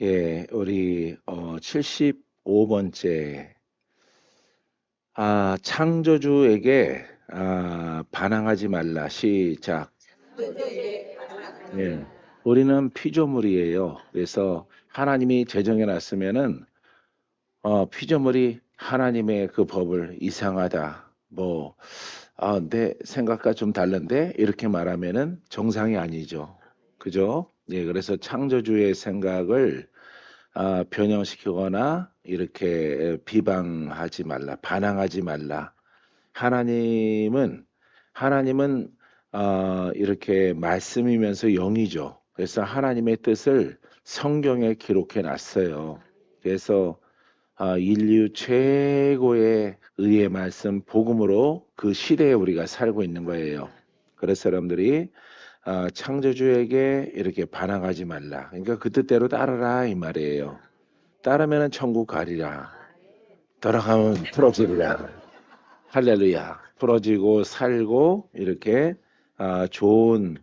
예, 우리 75번째 창조주에게 반항하지 말라. 시작. 예. 우리는 피조물이에요. 그래서 하나님이 제정해 놨으면은 피조물이 하나님의 그 법을 이상하다. 내 생각과 좀 다른데 이렇게 말하면은 정상이 아니죠. 그죠? 예, 그래서 창조주의 생각을 변형시키거나 이렇게 비방하지 말라, 반항하지 말라. 하나님은 하나님은 이렇게 말씀이면서 영이죠. 그래서 하나님의 뜻을 성경에 기록해 놨어요. 그래서 인류 최고의 의의 말씀 복음으로 그 시대에 우리가 살고 있는 거예요. 그래서 여러분들이 창조주에게 이렇게 반항하지 말라. 그러니까 그 뜻대로 따르라 이 말이에요. 따르면 천국 가리라. 돌아가면 풀어지리라. 할렐루야. 풀어지고 살고 이렇게 좋은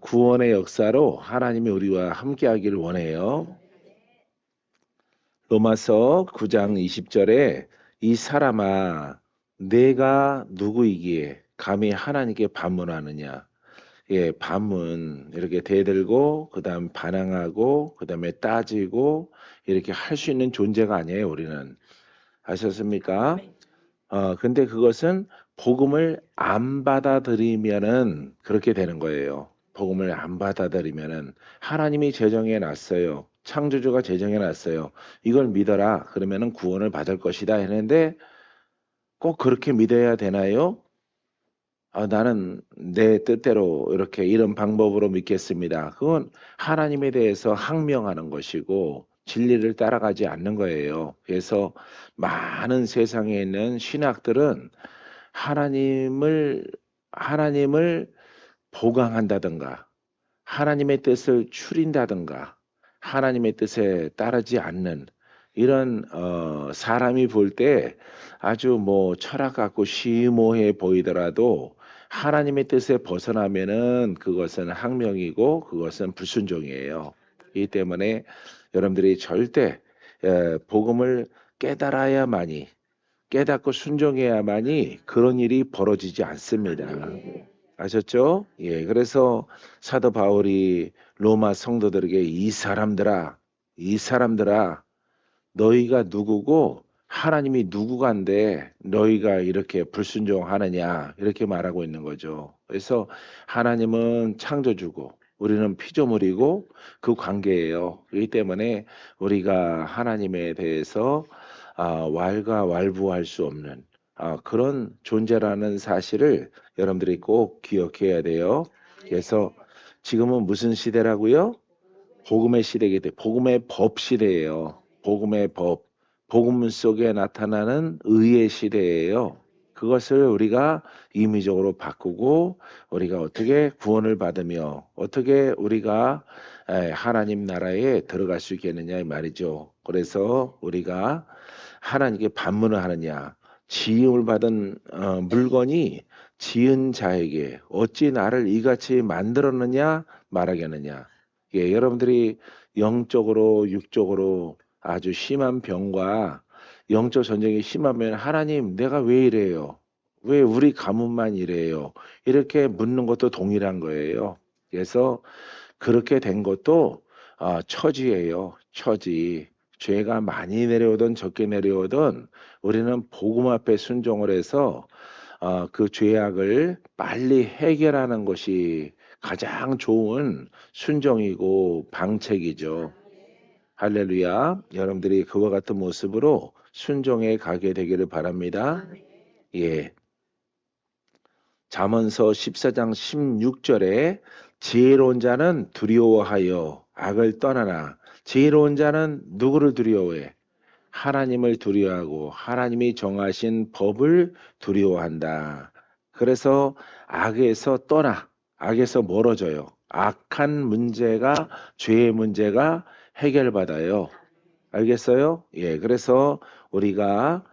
구원의 역사로 하나님이 우리와 함께하기를 원해요. 로마서 9장 20절에 이 사람아 내가 누구이기에 감히 하나님께 반문하느냐. 예, 반문 이렇게 대들고 그다음 반항하고 그다음에 따지고 이렇게 할 수 있는 존재가 아니에요, 우리는. 아셨습니까? 근데 그것은 복음을 안 받아들이면은 그렇게 되는 거예요. 복음을 안 받아들이면은 하나님이 제정해 놨어요. 창조주가 제정해 놨어요. 이걸 믿어라. 그러면은 구원을 받을 것이다 했는데 꼭 그렇게 믿어야 되나요? 나는 내 뜻대로 이렇게 이런 방법으로 믿겠습니다. 그건 하나님에 대해서 항명하는 것이고 진리를 따라가지 않는 거예요. 그래서 많은 세상에 있는 신학들은 하나님을 하나님을 보강한다든가 하나님의 뜻을 추린다든가 하나님의 뜻에 따르지 않는 이런 사람이 볼 때 아주 뭐 철학 같고 심오해 보이더라도 하나님의 뜻에 벗어나면은 그것은 항명이고 그것은 불순종이에요. 이 때문에 여러분들이 절대 복음을 깨달아야만이 깨닫고 순종해야만이 그런 일이 벌어지지 않습니다. 아셨죠? 예, 그래서 사도 바울이 로마 성도들에게 이 사람들아, 너희가 누구고 하나님이 누구간데 너희가 이렇게 불순종하느냐 이렇게 말하고 있는 거죠. 그래서 하나님은 창조주고 우리는 피조물이고 그 관계예요. 그렇기 때문에 우리가 하나님에 대해서 왈가왈부할 수 없는 그런 존재라는 사실을 여러분들이 꼭 기억해야 돼요. 그래서 지금은 무슨 시대라고요? 복음의 시대이기 때문에 복음의 법 시대예요. 복음의 법, 복음 속에 나타나는 의의 시대예요. 그것을 우리가 임의적으로 바꾸고 우리가 어떻게 구원을 받으며 어떻게 우리가 하나님 나라에 들어갈 수 있겠느냐 이 말이죠. 그래서 우리가 하나님께 반문을 하느냐. 지음을 받은 물건이 지은 자에게 어찌 나를 이같이 만들었느냐 말하겠느냐. 예, 여러분들이 영적으로 육적으로 아주 심한 병과 영적 전쟁이 심하면 하나님 내가 왜 이래요? 왜 우리 가문만 이래요? 이렇게 묻는 것도 동일한 거예요. 그래서 그렇게 된 것도 처지예요. 처지. 죄가 많이 내려오든 적게 내려오든 우리는 복음 앞에 순종을 해서 그 죄악을 빨리 해결하는 것이 가장 좋은 순종이고 방책이죠. 할렐루야. 여러분들이 그와 같은 모습으로 순종해 가게 되기를 바랍니다. 예. 잠언서 14장 16절에 지혜로운 자는 두려워하여 악을 떠나나 지혜로운 자는 누구를 두려워해? 하나님을 두려워하고 하나님이 정하신 법을 두려워한다. 그래서 악에서 떠나 악에서 멀어져요. 악한 문제가 죄의 문제가 해결받아요. 알겠어요? 예, 그래서 우리가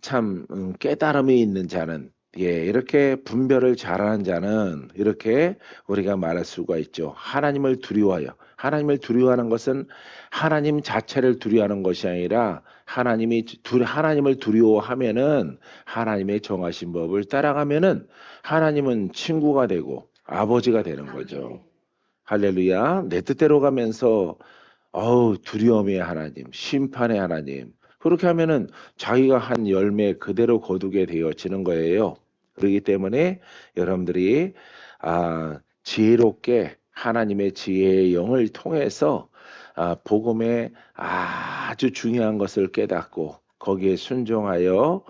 참 깨달음이 있는 자는 예, 이렇게 분별을 잘하는 자는 이렇게 우리가 말할 수가 있죠. 하나님을 두려워하여. 하나님을 두려워하는 것은 하나님 자체를 두려워하는 것이 아니라 하나님을 두려워하면은 하나님의 정하신 법을 따라가면은 하나님은 친구가 되고 아버지가 되는 거죠. 할렐루야. 내 뜻대로 가면서 두려움의 하나님, 심판의 하나님. 그렇게 하면은 자기가 한 열매 그대로 거두게 되어지는 거예요. 그렇기 때문에 여러분들이 지혜롭게 하나님의 지혜의 영을 통해서 복음의 아주 중요한 것을 깨닫고 거기에 순종하여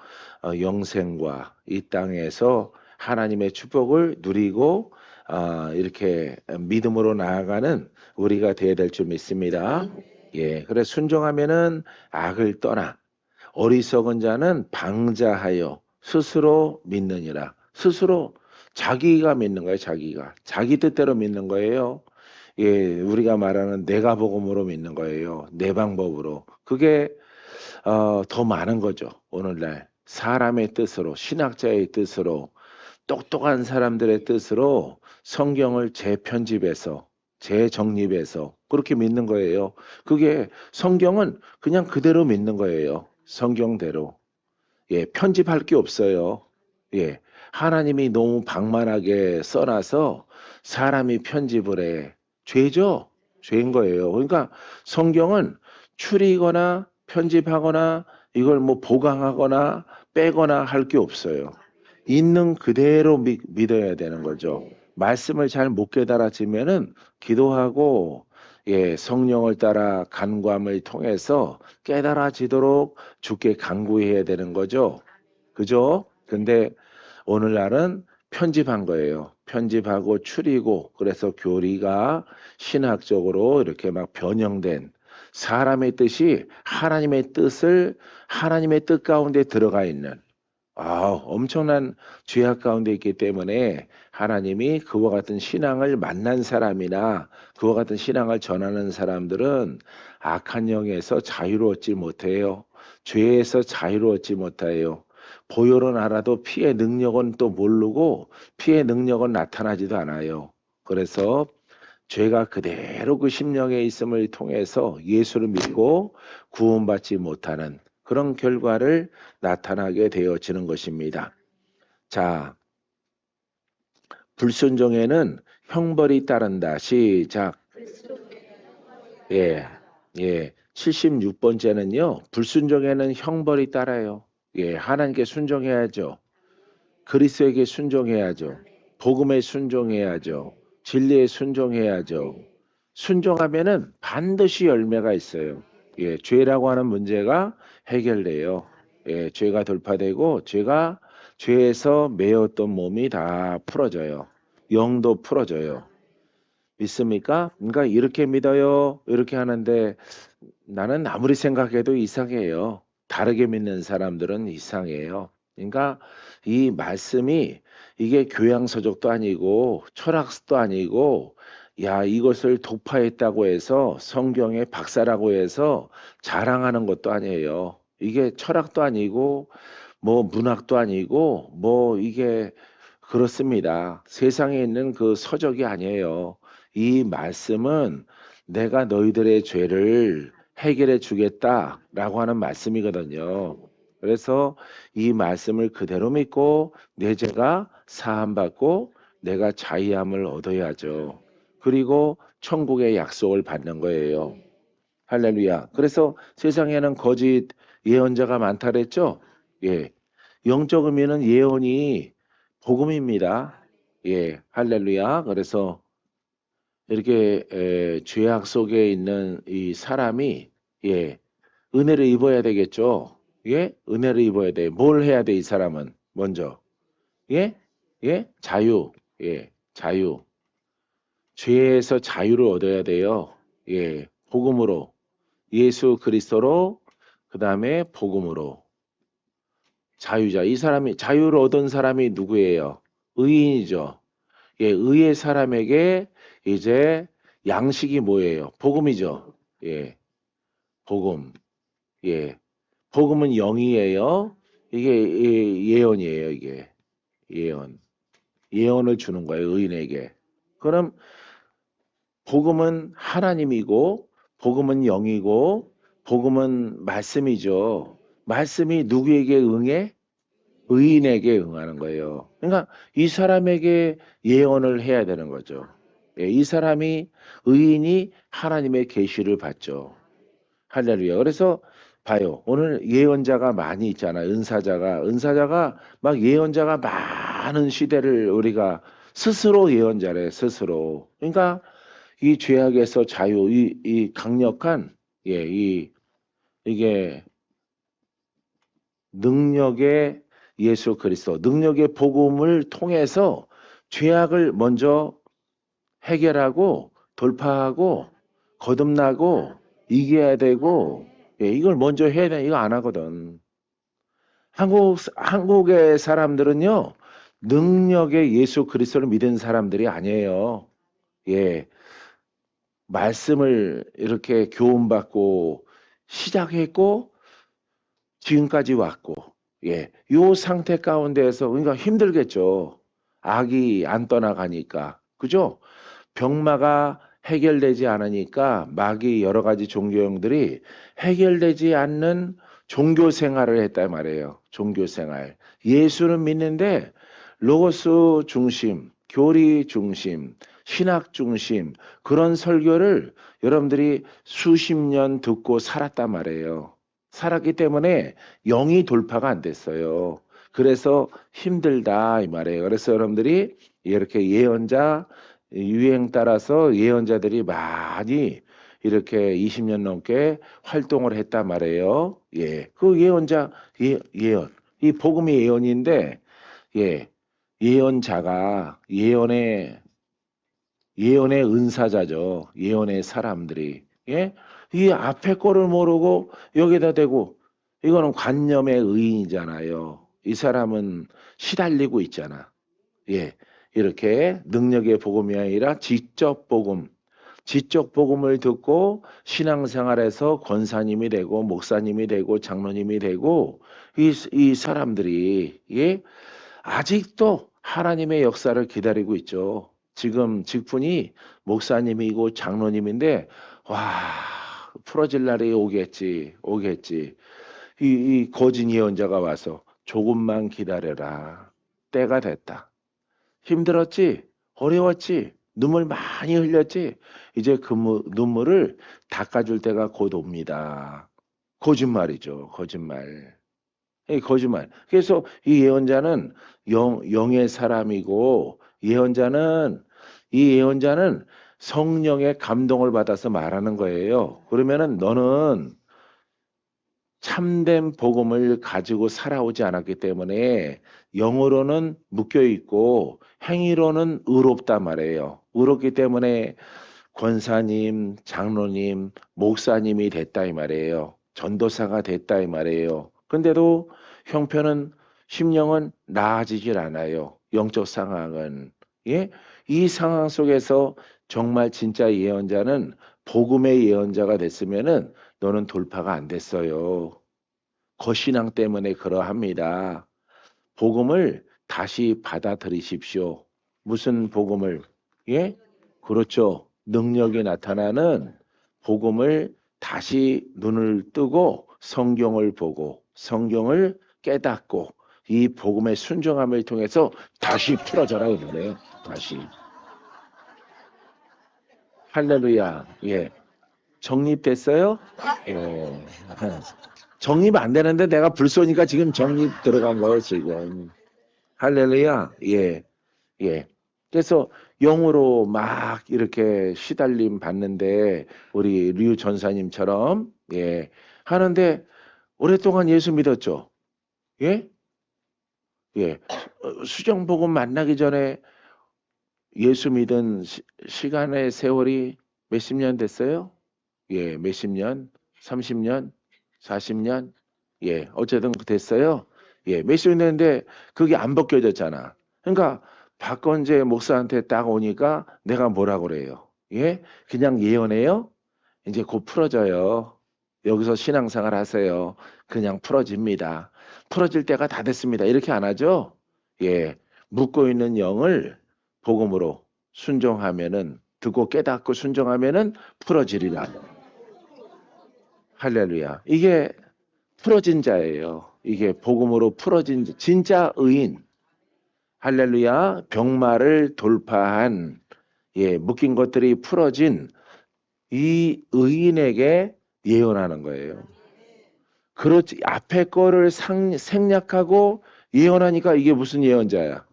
영생과 이 땅에서 하나님의 축복을 누리고 이렇게 믿음으로 나아가는 우리가 되어야 될 줄 믿습니다. 예, 그래 순종하면은 악을 떠나 어리석은 자는 방자하여 스스로 믿느니라. 스스로 자기가 믿는 거예요. 자기가 자기 뜻대로 믿는 거예요. 예, 우리가 말하는 내가 복음으로 믿는 거예요. 내 방법으로. 그게 더 많은 거죠. 오늘날 사람의 뜻으로 신학자의 뜻으로 똑똑한 사람들의 뜻으로 성경을 재편집해서 재정립해서 그렇게 믿는 거예요. 그게 성경은 그냥 그대로 믿는 거예요. 성경대로. 예, 편집할 게 없어요. 예. 하나님이 너무 방만하게 써놔서 사람이 편집을 해. 죄죠? 죄인 거예요. 그러니까 성경은 추리거나 편집하거나 이걸 뭐 보강하거나 빼거나 할 게 없어요. 있는 그대로 믿어야 되는 거죠. 말씀을 잘 못 깨달아지면은 기도하고 예, 성령을 따라 간구함을 통해서 깨달아지도록 주께 간구해야 되는 거죠. 그죠? 근데 오늘날은 편집한 거예요. 편집하고 추리고 그래서 교리가 신학적으로 이렇게 막 변형된 사람의 뜻이 하나님의 뜻 가운데 들어가 있는 엄청난 죄악 가운데 있기 때문에 하나님이 그와 같은 신앙을 만난 사람이나 그와 같은 신앙을 전하는 사람들은 악한 영에서 자유로웠지 못해요. 죄에서 자유로웠지 못해요. 보혈은 알아도 피의 능력은 또 모르고 피의 능력은 나타나지도 않아요. 그래서 죄가 그대로 그 심령에 있음을 통해서 예수를 믿고 구원받지 못하는 그런 결과를 나타나게 되어지는 것입니다. 자, 불순종에는 형벌이 따른다. 시작. 예, 예. 76번째는요, 불순종에는 형벌이 따라요. 예, 하나님께 순종해야죠. 그리스도에게 순종해야죠. 복음에 순종해야죠. 진리에 순종해야죠. 순종하면은 반드시 열매가 있어요. 예, 죄라고 하는 문제가 해결돼요. 예, 죄가 돌파되고 죄에서 매였던 몸이 다 풀어져요. 영도 풀어져요. 믿습니까? 그러니까 이렇게 믿어요. 이렇게 하는데 나는 아무리 생각해도 이상해요. 다르게 믿는 사람들은 이상해요. 그러니까 이 말씀이 이게 교양서적도 아니고 철학도 아니고 야 이것을 독파했다고 해서 성경의 박사라고 해서 자랑하는 것도 아니에요. 이게 철학도 아니고 뭐 문학도 아니고 뭐 이게 그렇습니다. 세상에 있는 그 서적이 아니에요. 이 말씀은 내가 너희들의 죄를 해결해 주겠다라고 하는 말씀이거든요. 그래서 이 말씀을 그대로 믿고 내 죄가 사함받고 내가 자유함을 얻어야죠. 그리고 천국의 약속을 받는 거예요. 할렐루야. 그래서 세상에는 거짓 예언자가 많다 그랬죠? 예. 영적 의미는 예언이 복음입니다. 예. 할렐루야. 그래서 이렇게 죄악 속에 있는 이 사람이 예. 은혜를 입어야 되겠죠. 예? 은혜를 입어야 돼. 뭘 해야 돼, 이 사람은? 먼저. 예? 예? 자유. 예. 자유. 죄에서 자유를 얻어야 돼요. 예. 복음으로. 예수 그리스도로 그다음에 복음으로. 자유자. 이 사람이 자유를 얻은 사람이 누구예요? 의인이죠. 예, 의의 사람에게 이제 양식이 뭐예요? 복음이죠. 예. 복음. 예. 복음은 영이에요. 이게 예언이에요, 이게. 예언. 예언을 주는 거예요, 의인에게. 그럼 복음은 하나님이고, 복음은 영이고, 복음은 말씀이죠. 말씀이 누구에게 응해? 의인에게 응하는 거예요. 그러니까 이 사람에게 예언을 해야 되는 거죠. 예, 이 사람이 의인이 하나님의 계시를 받죠. 할렐루야. 그래서 봐요. 오늘 예언자가 많이 있잖아요. 은사자가 막 예언자가 많은 시대를 우리가 스스로 예언자래, 스스로. 그러니까 이 죄악에서 자유, 이 강력한, 예, 이게 능력의 예수 그리스도, 능력의 복음을 통해서 죄악을 먼저 해결하고 돌파하고 거듭나고 이겨야 되고, 예, 이걸 먼저 해야 돼. 이거 안 하거든. 한국의 사람들은요, 능력의 예수 그리스도를 믿은 사람들이 아니에요. 예, 말씀을 이렇게 교훈받고 시작했고 지금까지 왔고, 예, 요 상태 가운데에서 그러니까 힘들겠죠. 악이 안 떠나가니까, 그죠? 병마가 해결되지 않으니까 마귀 여러 가지 종교형들이 해결되지 않는 종교 생활을 했단 말이에요. 종교 생활. 예수는 믿는데 로고스 중심, 교리 중심, 신학 중심 그런 설교를 여러분들이 수십 년 듣고 살았단 말이에요. 살았기 때문에 영이 돌파가 안 됐어요. 그래서 힘들다 이 말이에요. 그래서 여러분들이 이렇게 예언자 유행 따라서 예언자들이 많이 이렇게 20년 넘게 활동을 했단 말이에요. 예. 그 예언자 예언. 이 복음이 예언인데 예. 예언자가 예언의 은사자죠. 예언의 사람들이. 예? 이 앞에 거를 모르고 여기다 대고 이거는 관념의 의인이잖아요. 이 사람은 시달리고 있잖아. 예. 이렇게 능력의 복음이 아니라 지적 복음을 듣고 신앙생활에서 권사님이 되고 목사님이 되고 장로님이 되고 이 사람들이 예? 아직도 하나님의 역사를 기다리고 있죠. 지금 직분이 목사님이고 장로님인데 와 풀어질 날이 오겠지. 이 거짓 예언자가 와서 조금만 기다려라. 때가 됐다. 힘들었지? 어려웠지? 눈물 많이 흘렸지? 이제 그 눈물을 닦아줄 때가 곧 옵니다. 거짓말이죠. 거짓말. 거짓말. 그래서 이 예언자는 영의 사람이고 이 예언자는 성령의 감동을 받아서 말하는 거예요. 그러면은 너는 참된 복음을 가지고 살아오지 않았기 때문에 영으로는 묶여 있고 행위로는 의롭단 말이에요. 의롭기 때문에 권사님, 장로님, 목사님이 됐다 이 말이에요. 전도사가 됐다 이 말이에요. 근데도 형편은 심령은 나아지질 않아요. 영적 상황은. 예? 이 상황 속에서 정말 진짜 예언자는 복음의 예언자가 됐으면은 너는 돌파가 안 됐어요. 거신앙 때문에 그러합니다. 복음을 다시 받아들이십시오. 무슨 복음을? 예? 그렇죠. 능력이 나타나는 복음을 다시 눈을 뜨고 성경을 보고 성경을 깨닫고 이 복음의 순종함을 통해서 다시 풀어져라 이거예요. 다시. 할렐루야. 예. 정립됐어요? 예. 정립 안 되는데 내가 불 쏘니까 지금 정립 들어간 거예요, 지금. 할렐루야. 예. 예. 그래서 영으로 막 이렇게 시달림 받는데 우리 류 전사님처럼 예. 하는데 오랫동안 예수 믿었죠. 예? 예. 수정복음 만나기 전에 예수 믿은 시간의 세월이 몇십 년 됐어요? 예, 몇십 년? 30년? 40년? 예, 어쨌든 됐어요. 예, 몇십 년 됐는데 그게 안 벗겨졌잖아. 그러니까 박건재 목사한테 딱 오니까 내가 뭐라 그래요? 예? 그냥 예언해요? 이제 곧 풀어져요. 여기서 신앙생활 하세요. 그냥 풀어집니다. 풀어질 때가 다 됐습니다. 이렇게 안 하죠? 예. 묻고 있는 영을 복음으로 순종하면은 듣고 깨닫고 순종하면은 풀어지리라. 할렐루야. 이게 풀어진 자예요. 이게 복음으로 풀어진 진짜 의인. 할렐루야. 병마를 돌파한 묶인 것들이 풀어진 이 의인에게 예언하는 거예요. 그렇지. 앞에 거를 생략하고 예언하니까 이게 무슨 예언자야?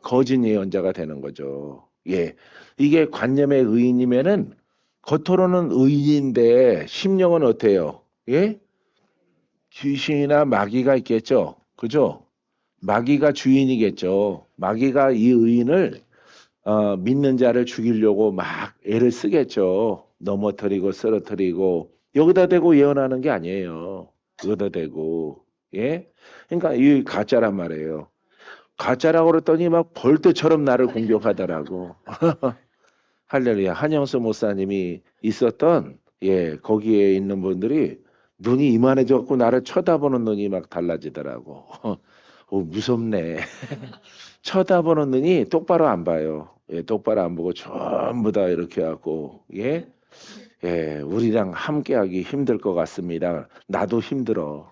거짓 예언자가 되는 거죠. 예. 이게 관념의 의인이면은 겉으로는 의인인데 심령은 어때요? 예? 귀신이나 마귀가 있겠죠. 그죠? 마귀가 주인이겠죠. 마귀가 이 의인을 믿는 자를 죽이려고 막 애를 쓰겠죠. 넘어뜨리고 쓰러뜨리고 여기다 대고 예언하는 게 아니에요. 여기다 대고 예? 그러니까 이 가짜란 말이에요. 가짜라고 그랬더니 막 벌떼처럼 나를 공격하더라고. 할렐루야. 한영수 목사님이 있었던 거기에 있는 분들이 눈이 이만해져 갖고 나를 쳐다보는 눈이 막 달라지더라고. 무섭네. 쳐다보는 눈이 똑바로 안 봐요. 똑바로 안 보고 전부 다 이렇게 하고 우리랑 함께하기 힘들 것 같습니다. 나도 힘들어.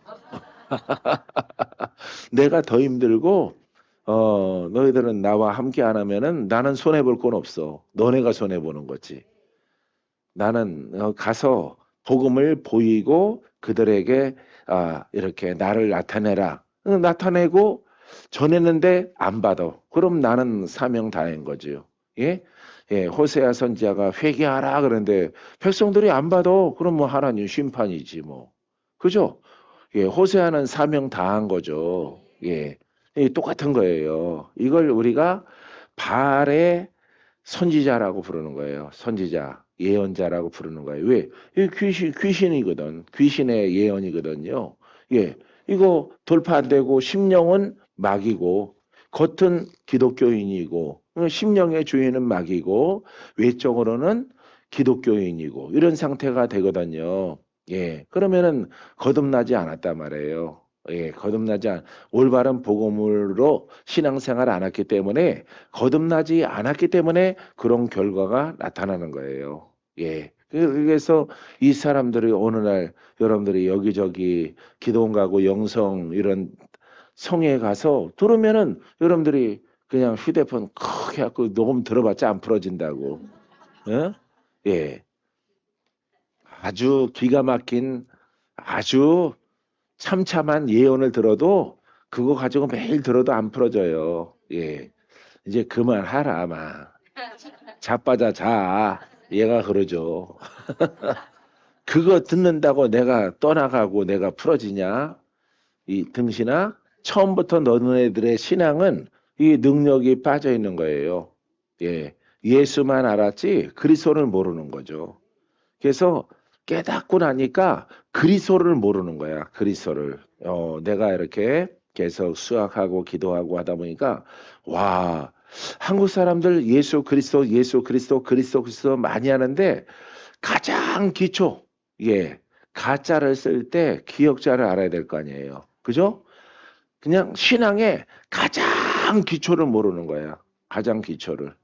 내가 더 힘들고 너희들은 나와 함께 안 하면은 나는 손해 볼 건 없어. 너네가 손해 보는 거지. 나는 가서 복음을 보이고 그들에게 이렇게 나를 나타내라. 나타내고 전했는데 안 받아. 그럼 나는 사명 다한 거죠. 예? 호세아 선지자가 회개하라 그러는데 백성들이 안 받아. 그럼 뭐 하나님 심판이지 뭐. 그죠? 호세아는 사명 다한 거죠. 똑같은 거예요. 이걸 우리가 바알의 선지자라고 부르는 거예요. 선지자, 예언자라고 부르는 거예요. 왜? 이 귀신이거든. 귀신의 예언이거든요. 이거 돌파 안 되고 심령은 마귀고 겉은 기독교인이고 심령의 주인은 마귀고 외적으로는 기독교인이고 이런 상태가 되거든요. 그러면은 거듭나지 않았단 말이에요. 거듭나지 올바른 복음으로 신앙생활을 안 했기 때문에 거듭나지 않았기 때문에 그런 결과가 나타나는 거예요. 그래서 이 사람들이 어느 날 여러분들이 여기저기 기도원 가고 영성 이런 성에 가서 들으면은 여러분들이 그냥 휴대폰 크게 하고 녹음 들어봤자 안 풀어진다고. 어? 예. 아주 기가 막힌 아주 참참한 예언을 들어도 그거 가지고 매일 들어도 안 풀어져요. 이제 그만하라 마. 자빠자 자. 얘가 그러죠. 그거 듣는다고 내가 떠나가고 내가 풀어지냐? 이 등신아 처음부터 너네들의 신앙은 이 능력이 빠져 있는 거예요. 예수만 알았지 그리스도를 모르는 거죠. 그래서 깨닫고 나니까 그리스도를 모르는 거야. 그리스도를. 내가 이렇게 계속 수학하고 기도하고 하다 보니까 와 한국 사람들 예수 그리스도 예수 그리스도 그리스도 그리스도 많이 하는데 가장 기초 가짜를 쓸 때 기억자를 알아야 될 거 아니에요. 그죠? 그냥 신앙의 가장 기초를 모르는 거야. 가장 기초를.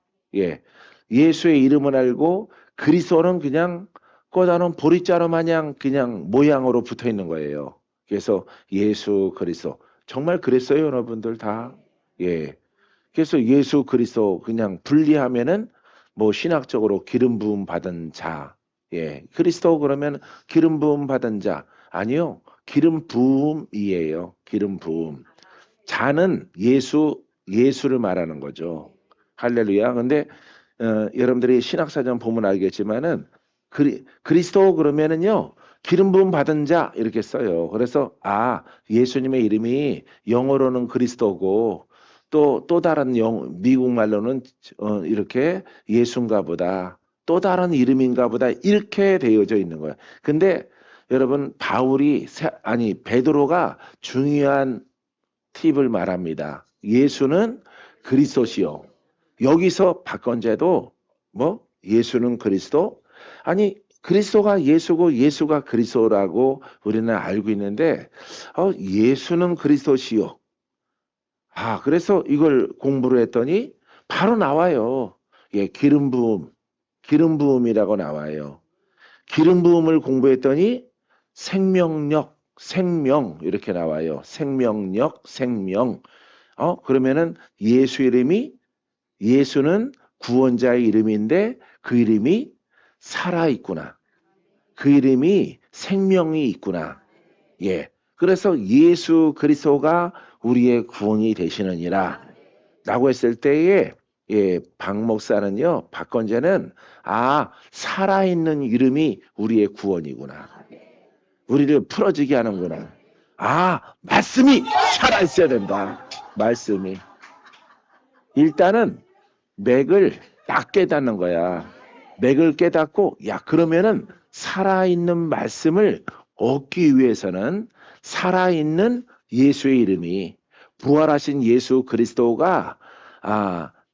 예수의 이름을 알고 그리스도는 그냥 꽃다는 보리자루 마냥 그냥 모양으로 붙어 있는 거예요. 그래서 예수 그리스도 정말 그랬어요, 여러분들 다. 그래서 예수 그리스도 그냥 분리하면은 뭐 신학적으로 기름 부음 받은 자. 그리스도 그러면 기름 부음 받은 자. 아니요. 기름 부음이에요. 기름 부음. 자는 예수를 말하는 거죠. 할렐루야. 근데 여러분들이 신학사전 보면 알겠지만은 그리스도 그러면은요. 기름 부음 받은 자 이렇게 써요. 그래서 예수님의 이름이 영어로는 그리스도고 또 다른 미국 말로는 이렇게 예수인가 보다. 또 다른 이름인가 보다 이렇게 되어져 있는 거예요. 근데 여러분 베드로가 중요한 팁을 말합니다. 예수는 그리스도시요. 여기서 박건재도 예수는 그리스도? 아니 그리스도가 예수고 예수가 그리스도라고 우리는 알고 있는데 예수는 그리스도시요. 그래서 이걸 공부를 했더니 바로 나와요. 예, 기름 부음, 기름 부음이라고 나와요. 기름 부음을 공부했더니 생명력, 생명 이렇게 나와요. 생명력, 생명. 그러면은 예수 이름이 예수는 구원자의 이름인데 그 이름이 살아 있구나. 그 이름이 생명이 있구나. 예. 그래서 예수 그리스도가 우리의 구원이 되시느니라 라고 했을 때에 예, 박 목사는요, 박건재는 살아있는 이름이 우리의 구원이구나. 우리를 풀어지게 하는구나. 말씀이 살아있어야 된다. 말씀이. 일단은 맥을 딱 깨닫는 거야. 맥을 깨닫고, 그러면은 살아있는 말씀을 얻기 위해서는 살아있는 예수의 이름이, 부활하신 예수 그리스도가,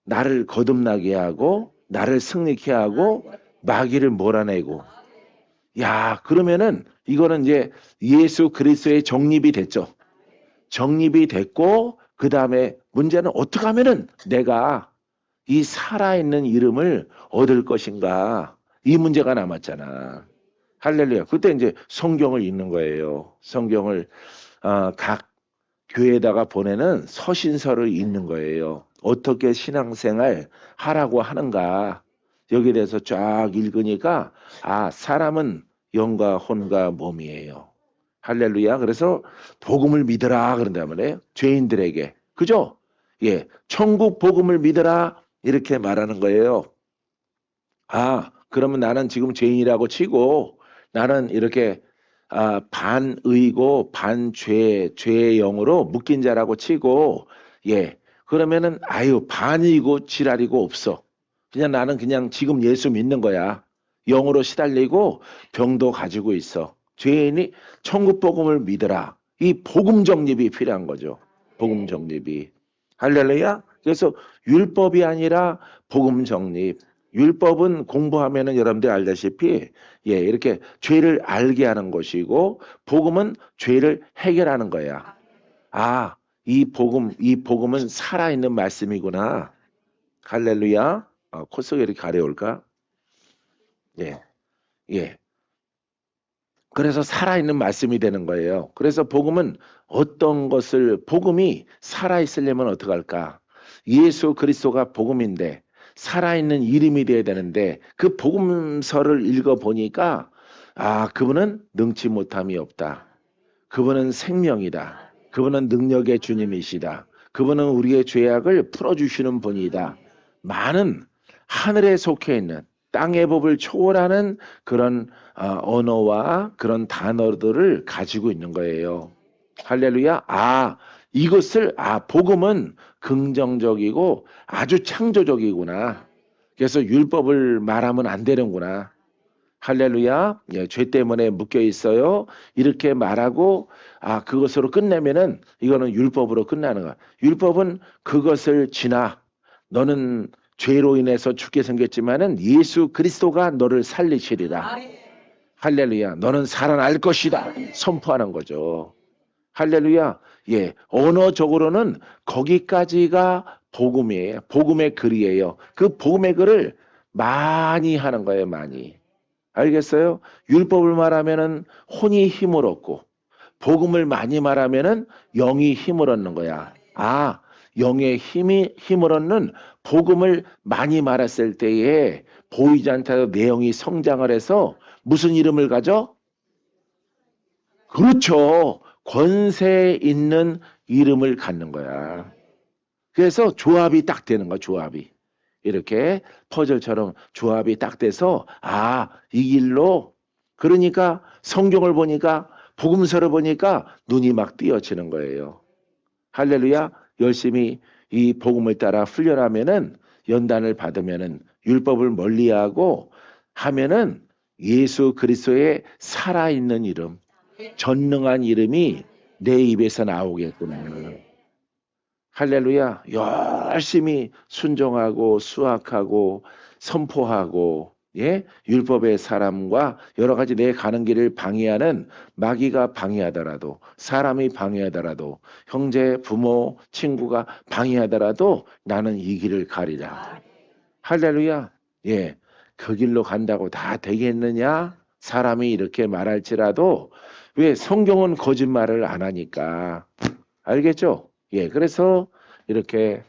나를 거듭나게 하고, 나를 승리케 하고, 마귀를 몰아내고, 그러면은 이거는 이제 예수 그리스도의 정립이 됐죠. 정립이 됐고, 그 다음에 문제는 어떻게 하면은 내가 이 살아있는 이름을 얻을 것인가. 이 문제가 남았잖아. 할렐루야. 그때 이제 성경을 읽는 거예요. 성경을 각 교회에다가 보내는 서신서를 읽는 거예요. 어떻게 신앙생활 하라고 하는가. 여기에 대해서 쫙 읽으니까 사람은 영과 혼과 몸이에요. 할렐루야. 그래서 복음을 믿으라 그런단 말이에요. 죄인들에게. 그죠? 예. 천국 복음을 믿으라 이렇게 말하는 거예요. 그러면 나는 지금 죄인이라고 치고 나는 이렇게 반의고 죄의 영으로 묶인 자라고 치고 그러면은 반의고 지랄이고 없어. 그냥 나는 그냥 지금 예수 믿는 거야. 영으로 시달리고 병도 가지고 있어. 죄인이 천국 복음을 믿으라. 이 복음 정립이 필요한 거죠. 복음 정립이. 할렐루야. 그래서 율법이 아니라 복음 정립. 율법은 공부하면은 여러분들 알다시피 이렇게 죄를 알게 하는 것이고 복음은 죄를 해결하는 거야. 이 복음은 살아있는 말씀이구나. 할렐루야. 코스가 이렇게 가려울까? 예. 예. 그래서 살아있는 말씀이 되는 거예요. 그래서 복음은 복음이 살아있으려면 어떡할까? 예수 그리스도가 복음인데 살아있는 이름이 돼야 되는데 그 복음서를 읽어보니까 그분은 능치 못함이 없다. 그분은 생명이다. 그분은 능력의 주님이시다. 그분은 우리의 죄악을 풀어주시는 분이다. 많은 하늘에 속해 있는 땅의 법을 초월하는 그런 언어와 그런 단어들을 가지고 있는 거예요. 할렐루야. 이것을 복음은 긍정적이고 아주 창조적이구나. 그래서 율법을 말하면 안 되는구나. 할렐루야. 죄 때문에 묶여 있어요. 이렇게 말하고 그것으로 끝내면은 이거는 율법으로 끝나는 거야. 율법은 그것을 지나 너는 죄로 인해서 죽게 생겼지만은 예수 그리스도가 너를 살리시리라. 할렐루야. 너는 살아날 것이다. 선포하는 거죠. 할렐루야. 언어적으로는 거기까지가 복음이에요. 복음의 글이에요. 그 복음의 글을 많이 하는 거예요. 많이. 알겠어요? 율법을 말하면은 혼이 힘을 얻고 복음을 많이 말하면은 영이 힘을 얻는 거야. 영의 힘을 얻는 복음을 많이 말했을 때에 보이지 않다도 내용이 성장을 해서 무슨 이름을 가져? 그렇죠. 권세 있는 이름을 갖는 거야. 그래서 조합이 딱 되는 거야. 조합이. 이렇게 퍼즐처럼 조합이 딱 돼서 이 길로 그러니까 성경을 보니까 복음서를 보니까 눈이 막 띄어지는 거예요. 할렐루야. 열심히 이 복음을 따라 훈련하면은 연단을 받으면은 율법을 멀리하고 하면은 예수 그리스도의 살아있는 이름, 전능한 이름이 내 입에서 나오겠구나. 할렐루야. 열심히 순종하고 수학하고 선포하고 예, 율법의 사람과 여러 가지 내 가는 길을 방해하는 마귀가 방해하더라도, 사람이 방해하더라도, 형제, 부모, 친구가 방해하더라도 나는 이 길을 가리라. 할렐루야. 예, 그 길로 간다고 다 되겠느냐? 사람이 이렇게 말할지라도 왜 성경은 거짓말을 안 하니까. 알겠죠? 예, 그래서 이렇게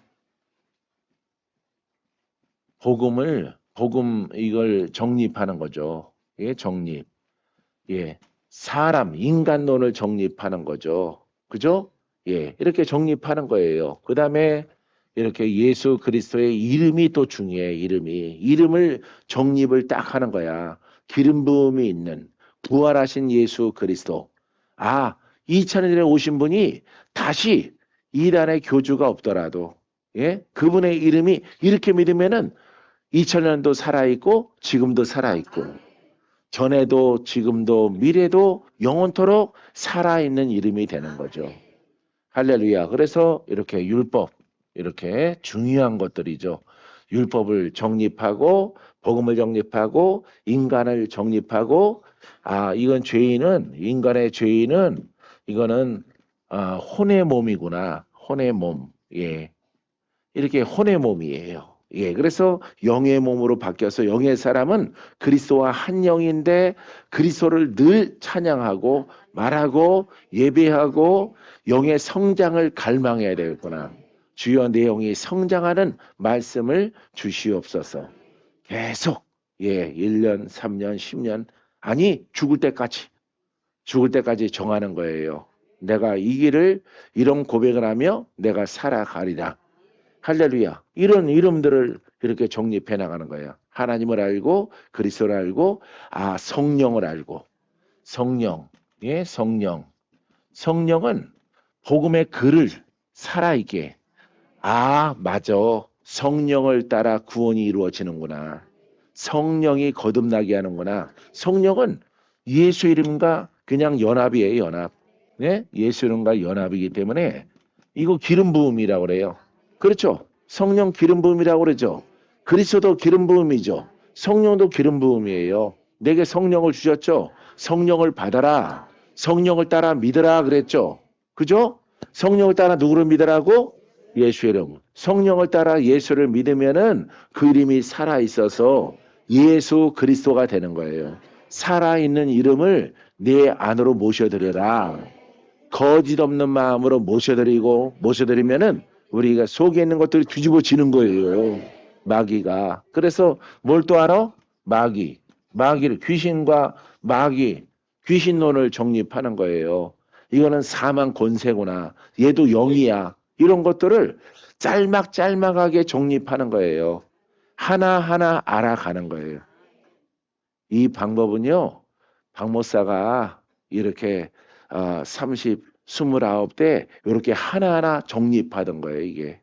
복음 이걸 정립하는 거죠. 예, 정립. 예, 사람, 인간론을 정립하는 거죠. 그죠? 예, 이렇게 정립하는 거예요. 그 다음에 이렇게 예수 그리스도의 이름이 또 중요해, 이름이. 이름을 정립을 딱 하는 거야. 기름 부음이 있는 부활하신 예수 그리스도. 아, 2000년 전에 오신 분이 다시 이단의 교주가 없더라도, 예, 그분의 이름이 이렇게 믿으면은 2000년도 살아있고, 지금도 살아있고, 전에도 지금도 미래도 영원토록 살아있는 이름이 되는 거죠. 할렐루야. 그래서 이렇게 율법, 이렇게 중요한 것들이죠. 율법을 정립하고 복음을 정립하고 인간을 정립하고 이건 죄인은 인간의 죄인은 이거는 혼의 몸이구나. 혼의 몸. 예. 이렇게 혼의 몸이에요. 예, 그래서 영의 몸으로 바뀌어서 영의 사람은 그리스도와 한 영인데 그리스도를 늘 찬양하고 말하고 예배하고 영의 성장을 갈망해야 되겠구나. 주여 내 영이 성장하는 말씀을 주시옵소서. 계속 1년, 3년, 10년 아니 죽을 때까지 정하는 거예요. 내가 이 길을 이런 고백을 하며 내가 살아가리라. 할렐루야. 이런 이름들을 이렇게 정립해 나가는 거예요. 하나님을 알고 그리스도를 알고 성령을 알고 성령. 예, 성령. 성령은 복음의 글을 살아있게 맞아. 성령을 따라 구원이 이루어지는구나. 성령이 거듭나게 하는구나. 성령은 예수 이름과 그냥 연합이에요, 연합. 네? 예수 이름과 연합이기 때문에 이거 기름 부음이라고 그래요. 그렇죠. 성령 기름 부음이라고 그러죠. 그리스도도 기름 부음이죠. 성령도 기름 부음이에요. 내게 성령을 주셨죠. 성령을 받아라. 성령을 따라 믿으라 그랬죠. 그죠? 성령을 따라 누구를 믿으라고? 예수의 이름. 성령을 따라 예수를 믿으면은 그 이름이 살아 있어서 예수 그리스도가 되는 거예요. 살아 있는 이름을 내 안으로 모셔드려라. 거짓 없는 마음으로 모셔드리면은 우리가 속에 있는 것들이 뒤집어지는 거예요. 마귀가. 그래서 뭘 또 알아? 마귀를 귀신과 마귀, 귀신론을 정립하는 거예요. 이거는 사망 권세구나. 얘도 영이야. 이런 것들을 짤막짤막하게 정립하는 거예요. 하나하나 알아가는 거예요. 이 방법은요. 박모사가 이렇게 29대 이렇게 하나하나 정립하던 거예요, 이게.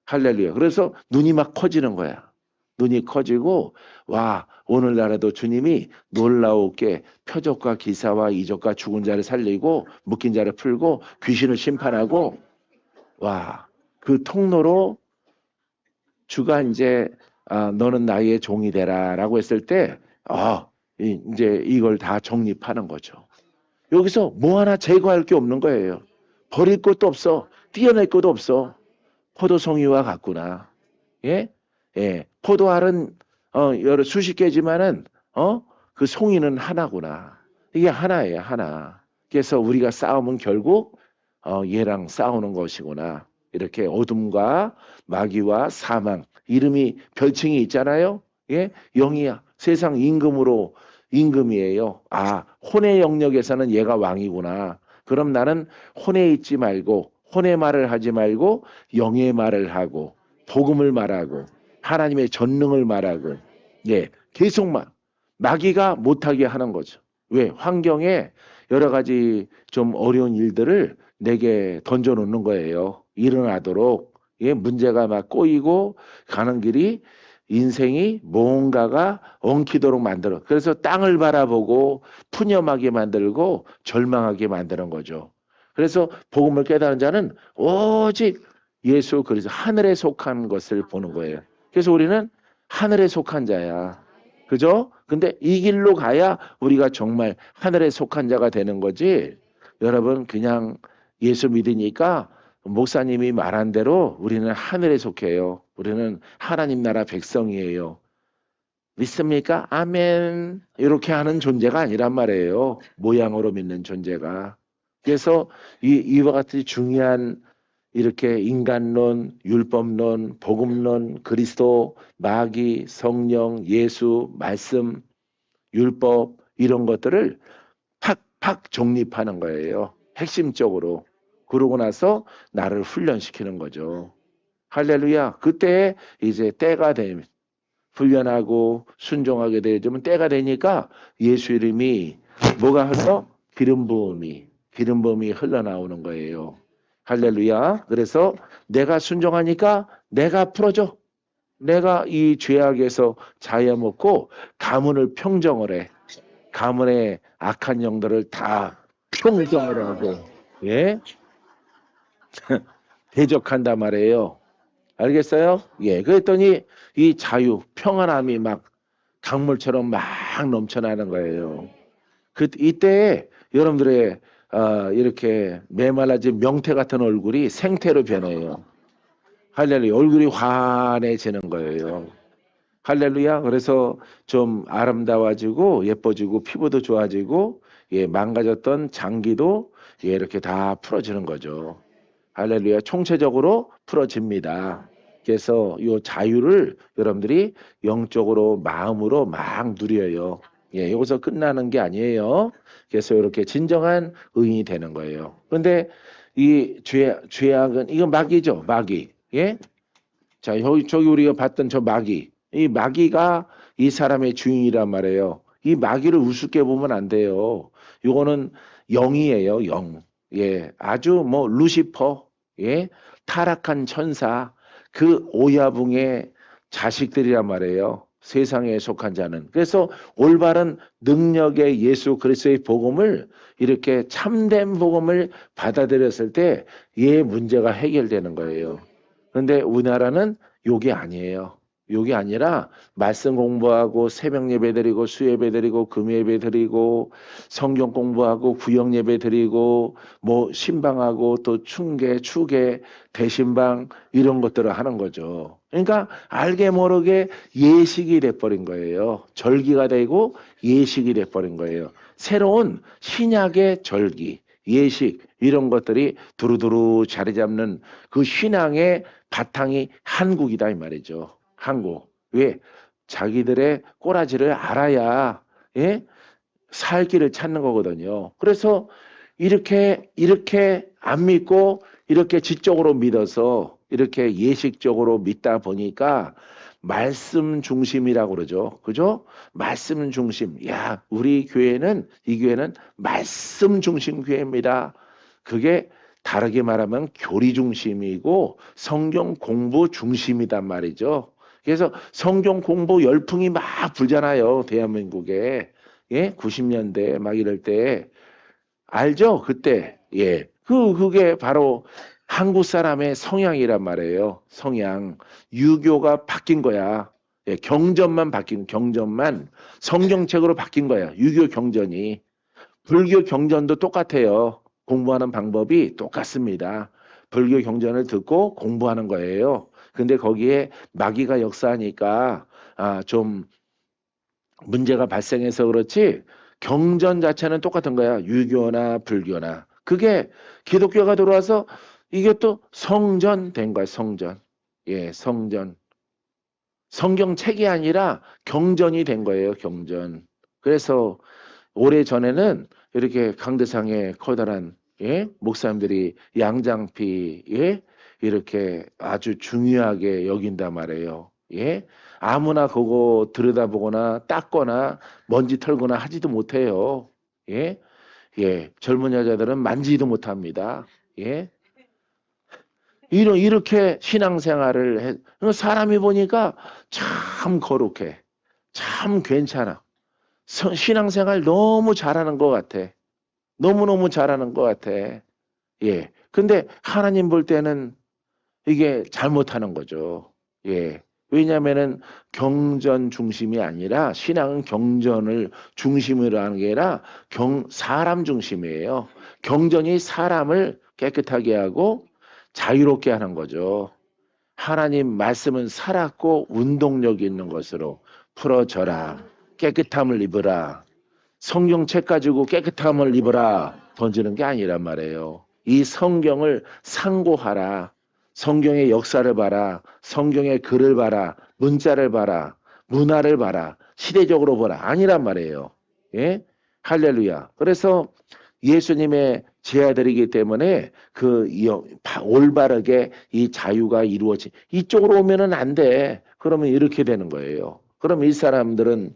할렐루야. 그래서 눈이 막 커지는 거야. 눈이 커지고 오늘날에도 주님이 놀라우게 표적과 기사와 이적과 죽은 자를 살리고 묶인 자를 풀고 귀신을 심판하고 그 통로로 주가 이제 너는 나의 종이 되라라고 했을 때 이제 이걸 다 정립하는 거죠. 여기서 뭐 하나 제거할 게 없는 거예요. 버릴 것도 없어. 띄어낼 것도 없어. 포도송이와 같구나. 예? 예. 포도알은 여러 수십 개지만은 그 송이는 하나구나. 이게 하나예요, 하나. 그래서 우리가 싸움은 결국 얘랑 싸우는 것이구나. 이렇게 어둠과 마귀와 사망, 이름이 별칭이 있잖아요. 예? 영이야. 세상 임금이에요. 혼의 영역에서는 얘가 왕이구나. 그럼 나는 혼에 있지 말고 혼의 말을 하지 말고 영의 말을 하고 복음을 말하고 하나님의 전능을 말하고 계속 마귀가 못하게 하는 거죠. 왜? 환경에 여러 가지 좀 어려운 일들을 내게 던져놓는 거예요. 일어나도록. 문제가 막 꼬이고 가는 길이 인생이 뭔가가 엉키도록 만들어. 그래서 땅을 바라보고 푸념하게 만들고 절망하게 만드는 거죠. 그래서 복음을 깨달은 자는 오직 예수 그리스도 하늘에 속한 것을 보는 거예요. 그래서 우리는 하늘에 속한 자야. 그죠? 근데 이 길로 가야 우리가 정말 하늘에 속한 자가 되는 거지. 여러분, 그냥 예수 믿으니까 목사님이 말한 대로 우리는 하늘에 속해요. 우리는 하나님 나라 백성이에요. 믿습니까? 아멘. 이렇게 하는 존재가 아니란 말이에요. 모양으로 믿는 존재가. 그래서 이와 같이 중요한 이렇게 인간론, 율법론, 복음론, 그리스도, 마귀, 성령, 예수, 말씀, 율법 이런 것들을 팍팍 정립하는 거예요. 핵심적으로. 그러고 나서 나를 훈련시키는 거죠. 할렐루야. 그때 이제 때가 되면 훈련하고 순종하게 되면 때가 되니까 예수 이름이 뭐가 흘러? 기름 부음이 흘러나오는 거예요. 할렐루야. 그래서 내가 순종하니까 내가 풀어줘. 내가 이 죄악에서 자유 먹고 가문을 평정을 해. 가문의 악한 영들을 다 평정을 하고, 예? 대적한단 말이에요. 알겠어요? 예. 그랬더니 이 자유, 평안함이 막 강물처럼 막 넘쳐나는 거예요. 이때 여러분들의 이렇게 메말라진 명태 같은 얼굴이 생태로 변해요. 할렐루야. 얼굴이 환해지는 거예요. 할렐루야. 그래서 좀 아름다워지고 예뻐지고 피부도 좋아지고 예, 망가졌던 장기도 예, 이렇게 다 풀어지는 거죠. 할렐루야. 총체적으로 풀어집니다. 그래서 이 자유를 여러분들이 영적으로 마음으로 막 누려요. 예, 여기서 끝나는 게 아니에요. 그래서 이렇게 진정한 의인이 되는 거예요. 그런데 이 죄악은 이거 마귀죠, 마귀. 예? 자, 저기 우리가 봤던 저 마귀. 이 마귀가 이 사람의 주인이란 말이에요. 이 마귀를 우습게 보면 안 돼요. 이거는 영이에요, 영. 예, 아주 뭐 루시퍼, 예, 타락한 천사, 그 오야붕의 자식들이란 말이에요. 세상에 속한 자는. 그래서 올바른 능력의 예수 그리스도의 복음을 이렇게 참된 복음을 받아들였을 때 얘 문제가 해결되는 거예요. 근데 우리나라는 요게 아니에요. 요게 아니라 말씀 공부하고 새벽 예배 드리고 수예배 드리고 금예배 드리고 성경 공부하고 구역 예배 드리고 뭐 신방하고 또 충계, 추계, 대신방 이런 것들을 하는 거죠. 그러니까 알게 모르게 예식이 돼버린 거예요. 절기가 되고 예식이 돼버린 거예요. 새로운 신약의 절기, 예식 이런 것들이 두루두루 자리 잡는 그 신앙의 바탕이 한국이다 이 말이죠. 한국. 왜? 자기들의 꼬라지를 알아야 예? 살 길을 찾는 거거든요. 그래서 이렇게 안 믿고 이렇게 지적으로 믿어서 이렇게 예식적으로 믿다 보니까 말씀 중심이라고 그러죠. 그죠? 말씀 중심. 야, 우리 교회는 이 교회는 말씀 중심 교회입니다. 그게 다르게 말하면 교리 중심이고 성경 공부 중심이단 말이죠. 그래서 성경 공부 열풍이 막 불잖아요. 대한민국에. 예? 90년대 막 이럴 때. 알죠? 그때. 예. 그게 바로 한국 사람의 성향이란 말이에요. 성향. 유교가 바뀐 거야. 예, 경전만 성경책으로 바뀐 거야. 유교 경전이. 불교 경전도 똑같아요. 공부하는 방법이 똑같습니다. 불교 경전을 듣고 공부하는 거예요. 근데 거기에 마귀가 역사하니까 좀 문제가 발생해서 그렇지 경전 자체는 똑같은 거야. 유교나 불교나. 그게 기독교가 들어와서 이게 또 성전 된 거야. 성전. 예, 성전. 성경책이 아니라 경전이 된 거예요. 경전. 그래서 오래전에는 이렇게 강대상의 커다란 예? 목사님들이 양장피 예? 이렇게 아주 중요하게 여긴단 말이에요. 예? 아무나 그거 들여다보거나 닦거나 먼지 털거나 하지도 못해요. 예? 예. 젊은 여자들은 만지지도 못합니다. 예? 이렇게 신앙생활을 해. 사람이 보니까 참 거룩해. 참 괜찮아. 신앙생활 너무 잘하는 것 같아. 너무너무 잘하는 것 같아. 예. 근데 하나님 볼 때는 이게 잘못하는 거죠. 예. 왜냐하면은 경전 중심이 아니라 신앙은 경전을 중심으로 하는 게 아니라 사람 중심이에요. 경전이 사람을 깨끗하게 하고 자유롭게 하는 거죠. 하나님 말씀은 살았고 운동력 있는 것으로 풀어져라. 깨끗함을 입으라. 성경책 가지고 깨끗함을 입어라 던지는 게 아니란 말이에요. 이 성경을 상고하라. 성경의 역사를 봐라. 성경의 글을 봐라. 문자를 봐라. 문화를 봐라. 시대적으로 보라. 아니란 말이에요. 예? 할렐루야. 그래서 예수님의 제자들이기 때문에 올바르게 이 자유가 이루어지. 이쪽으로 오면은 안 돼. 그러면 이렇게 되는 거예요. 그럼 이 사람들은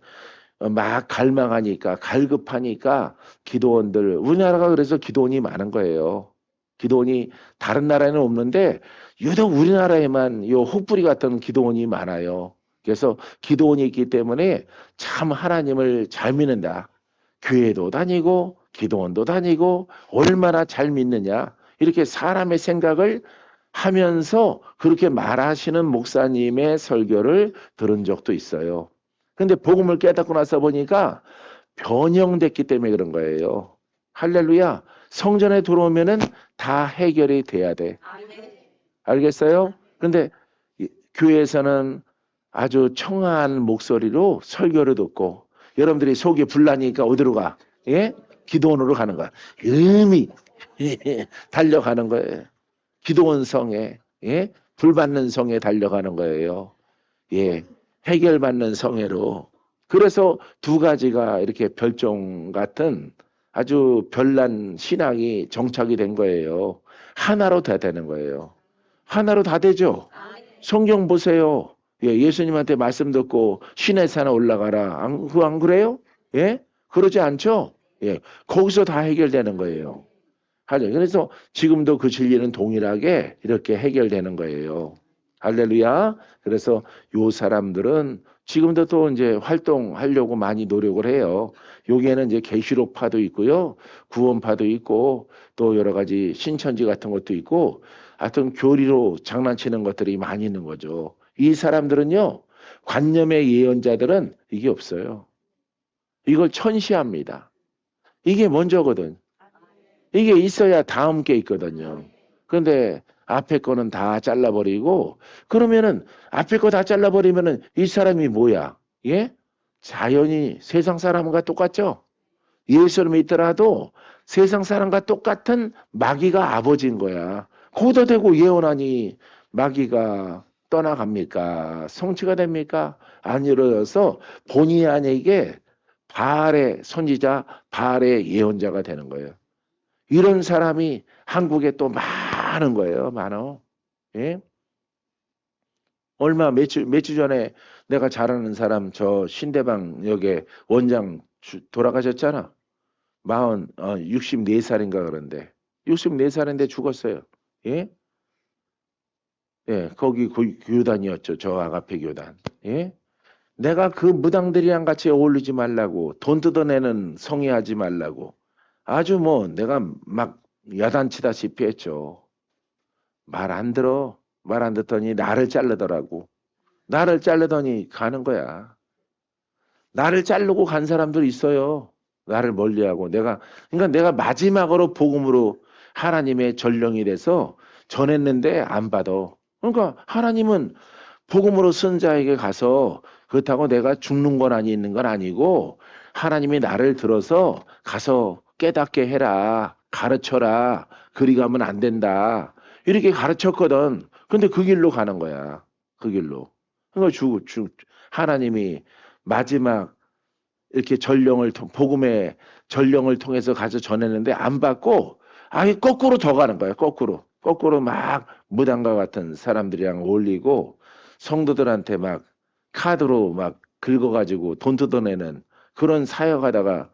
막 갈망하니까 갈급하니까 기도원들 우리나라가 그래서 기도원이 많은 거예요. 기도원이 다른 나라에는 없는데 유독 우리나라에만 요 혹부리 같은 기도원이 많아요. 그래서 기도원이 있기 때문에 참 하나님을 잘 믿는다. 교회도 다니고 기도원도 다니고 얼마나 잘 믿느냐. 이렇게 사람의 생각을 하면서 그렇게 말하시는 목사님의 설교를 들은 적도 있어요. 근데 복음을 깨닫고 나서 보니까 변형됐기 때문에 그런 거예요. 할렐루야. 성전에 들어오면은 다 해결이 돼야 돼. 알겠어요? 근데 교회에서는 아주 청아한 목소리로 설교를 듣고 여러분들이 속이 불나니까 어디로 가? 예? 기도원으로 가는 거야. 음이 달려가는 거예요. 기도원 성에, 예? 불받는 성에 달려가는 거예요. 예. 해결받는 성회로. 그래서 두 가지가 이렇게 별종 같은 아주 별난 신앙이 정착이 된 거예요. 하나로 다 되는 거예요. 하나로 다 되죠. 성경 보세요. 예, 예수님한테 말씀 듣고 시내 산에 올라가라. 안 그래요? 예? 그러지 않죠? 예. 거기서 다 해결되는 거예요. 그래서 지금도 그 진리는 동일하게 이렇게 해결되는 거예요. 할렐루야. 그래서 요 사람들은 지금도 또 이제 활동하려고 많이 노력을 해요. 여기에는 이제 계시록파도 있고요. 구원파도 있고 또 여러 가지 신천지 같은 것도 있고 하여튼 교리로 장난치는 것들이 많이 있는 거죠. 이 사람들은요. 관념의 예언자들은 이게 없어요. 이걸 천시합니다. 이게 먼저거든. 이게 있어야 다음 게 있거든요. 그런데 앞에 거는 다 잘라버리고 그러면은 앞에 거 다 잘라버리면은 이 사람이 뭐야? 예? 자연히 세상 사람과 똑같죠? 예수를 믿더라도 세상 사람과 똑같은 마귀가 아버지인 거야. 거기다 대고 예언하니 마귀가 떠나갑니까? 성취가 됩니까? 안 이루어져서 본의 아니게 바알의 선지자, 바알의 예언자가 되는 거예요. 이런 사람이 한국에 또 많은 거예요. 많어. 예? 며주 전에 내가 잘 아는 사람 저 신대방역에 원장 돌아가셨잖아. 64살인가 그런데. 64살인데 죽었어요. 예? 예, 거기 교단이었죠. 저 아가페 교단. 예? 내가 그 무당들이랑 같이 어울리지 말라고 돈 뜯어내는 성의하지 말라고 아주 뭐 내가 막 야단치다시피 했죠. 말 안 들어. 말 안 듣더니 나를 자르더라고. 나를 자르더니 가는 거야. 나를 자르고 간 사람들 있어요. 나를 멀리하고 그러니까 내가 마지막으로 복음으로 하나님의 전령이 돼서 전했는데 안 받아. 그러니까 하나님은 복음으로 쓴 자에게 가서 그렇다고 내가 죽는 건 있는 건 아니고 하나님이 나를 들어서 가서 깨닫게 해라. 가르쳐라. 그리 가면 안 된다. 이렇게 가르쳤거든. 근데 그 길로 가는 거야. 그 길로. 그러니까 하나님이 마지막 이렇게 복음의 전령을 통해서 가서 전했는데 안 받고 아예 거꾸로 더 가는 거야. 거꾸로. 거꾸로 막 무당과 같은 사람들이랑 어울리고 성도들한테 막 카드로 막 긁어가지고 돈 뜯어내는 그런 사역하다가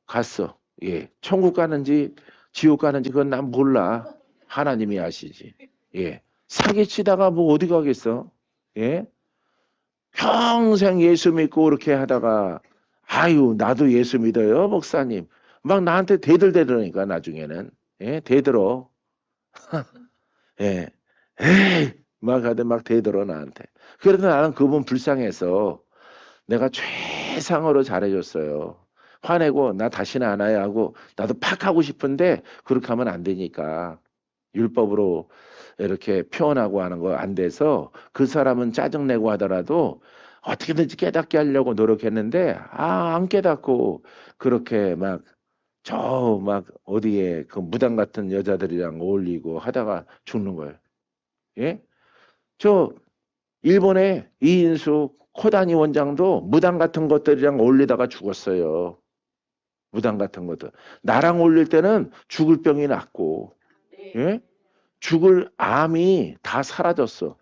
갔어. 예. 천국 가는지 지옥 가는지 그건 난 몰라. 하나님이 아시지. 예. 사기치다가 뭐 어디 가겠어? 예. 평생 예수 믿고 그렇게 하다가 아유 나도 예수 믿어요 목사님. 막 나한테 대들대더니까 나중에는 예. 대들어. 예. 에이 막 하더니 막 대들어 나한테. 그래도 나는 그분 불쌍해서 내가 최상으로 잘해줬어요. 화내고 나 다시는 안 와야 하고 나도 팍 하고 싶은데 그렇게 하면 안 되니까 율법으로 이렇게 표현하고 하는 거 안 돼서 그 사람은 짜증내고 하더라도 어떻게든지 깨닫게 하려고 노력했는데 안 깨닫고 그렇게 막 저 막 어디에 그 무당 같은 여자들이랑 어울리고 하다가 죽는 거예요. 예? 저 일본의 이인수 코다니 원장도 무당 같은 것들이랑 어울리다가 죽었어요. 무당 같은 것들. 나랑 어울릴 때는 죽을 병이 낫고, 예? 죽을 암이 다 사라졌어.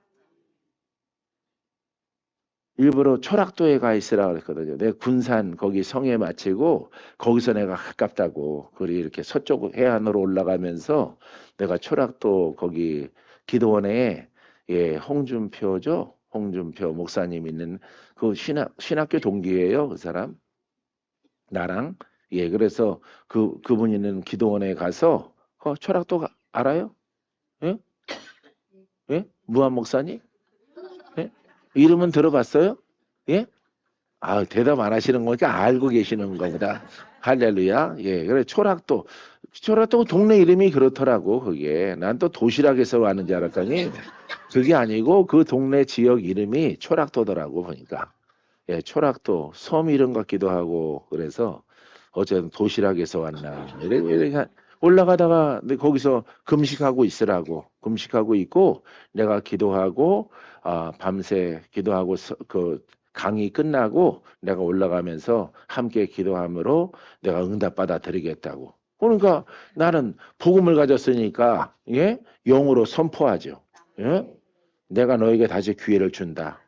일부러 초락도에 가 있으라 그랬거든요. 내 군산 거기 성에 마치고 거기서 내가 가깝다고. 그리 이렇게 서쪽 해안으로 올라가면서 내가 초락도 거기 기도원에 예, 홍준표죠. 홍준표 목사님 있는 그 신학교 동기예요. 그 사람. 나랑. 예, 그래서 그분 있는 기도원에 가서 초락도 알아요? 예? 예? 무한 목사님? 예? 이름은 들어봤어요? 예? 대답 안 하시는 거니까 알고 계시는 거보다. 할렐루야. 예, 그래, 초락도 동네 이름이 그렇더라고, 그게. 난 또 도시락에서 왔는 줄 알았더니, 그게 아니고 그 동네 지역 이름이 초락도더라고, 보니까. 예, 초락도, 섬 이름 같기도 하고, 그래서, 어쨌든 도시락에서 왔나. 이렇게 올라가다가, 근데 거기서 금식하고 있으라고. 금식하고 있고, 내가 기도하고, 밤새 기도하고, 강의 끝나고 내가 올라가면서 함께 기도함으로 내가 응답받아 드리겠다고. 그러니까 나는 복음을 가졌으니까 예? 영으로 선포하죠. 예? 내가 너에게 다시 기회를 준다.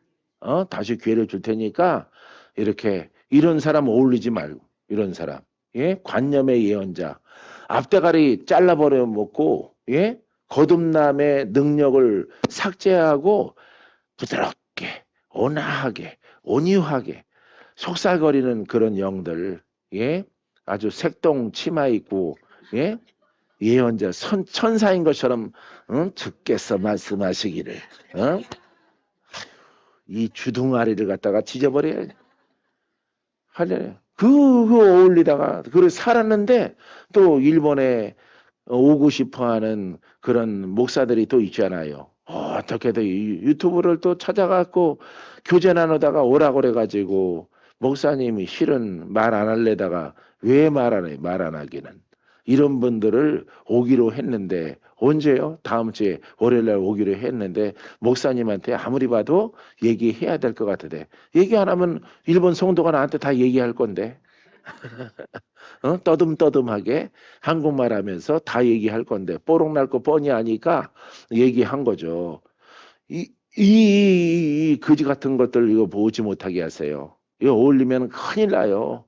다시 기회를 줄 테니까 이렇게 이런 사람 어울리지 말고 이런 사람. 예? 관념의 예언자. 앞대가리 잘라버려 먹고 예? 거듭남의 능력을 삭제하고 부드럽게 온화하게 온유하게 속살거리는 그런 영들 예 아주 색동 치마 입고 예 예언자 천사인 것처럼 주께서 말씀하시기를 이 주둥아리를 갖다가 찢어버려야 하려 그거 어울리다가 그걸 살았는데 또 일본에 오고 싶어하는 그런 목사들이 또 있잖아요. 어떻게든 유튜브를 또 찾아갖고 교제 나누다가 오라고 그래가지고 목사님이 실은 말 안 할래다가 왜 말 안 해? 말 안 하기는. 이런 분들을 오기로 했는데 언제요? 다음 주에 월요일날 오기로 했는데 목사님한테 아무리 봐도 얘기해야 될 것 같으대. 얘기 안 하면 일본 성도가 나한테 다 얘기할 건데. 떠듬떠듬하게 한국말 하면서 다 얘기할 건데 뽀록 날 거 뻔히 아니까 얘기한 거죠. 이 거지 같은 것들 이거 보지 못하게 하세요. 이거 어울리면 큰일 나요.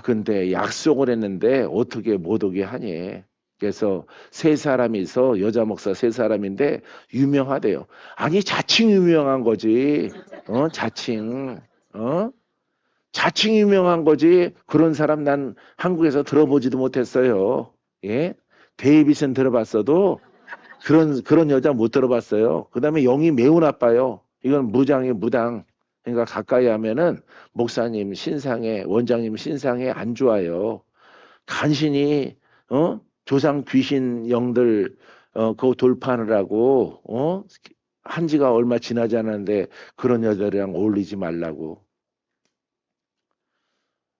근데 약속을 했는데 어떻게 못 오게 하니? 그래서 세 사람이서 여자 목사 세 사람인데 유명하대요. 아니 자칭 유명한 거지. 자칭. 자칭 유명한 거지. 그런 사람 난 한국에서 들어보지도 못했어요. 예? 데이빗은 들어봤어도 그런 여자 못 들어봤어요. 그다음에 영이 매우 나빠요. 이건 무장이 무당. 그러니까 가까이 하면은 목사님 신상에 원장님 신상에 안 좋아요. 간신히 조상 귀신 영들 그거 돌파하느라고 한 지가 얼마 지나지 않았는데 그런 여자들이랑 어울리지 말라고.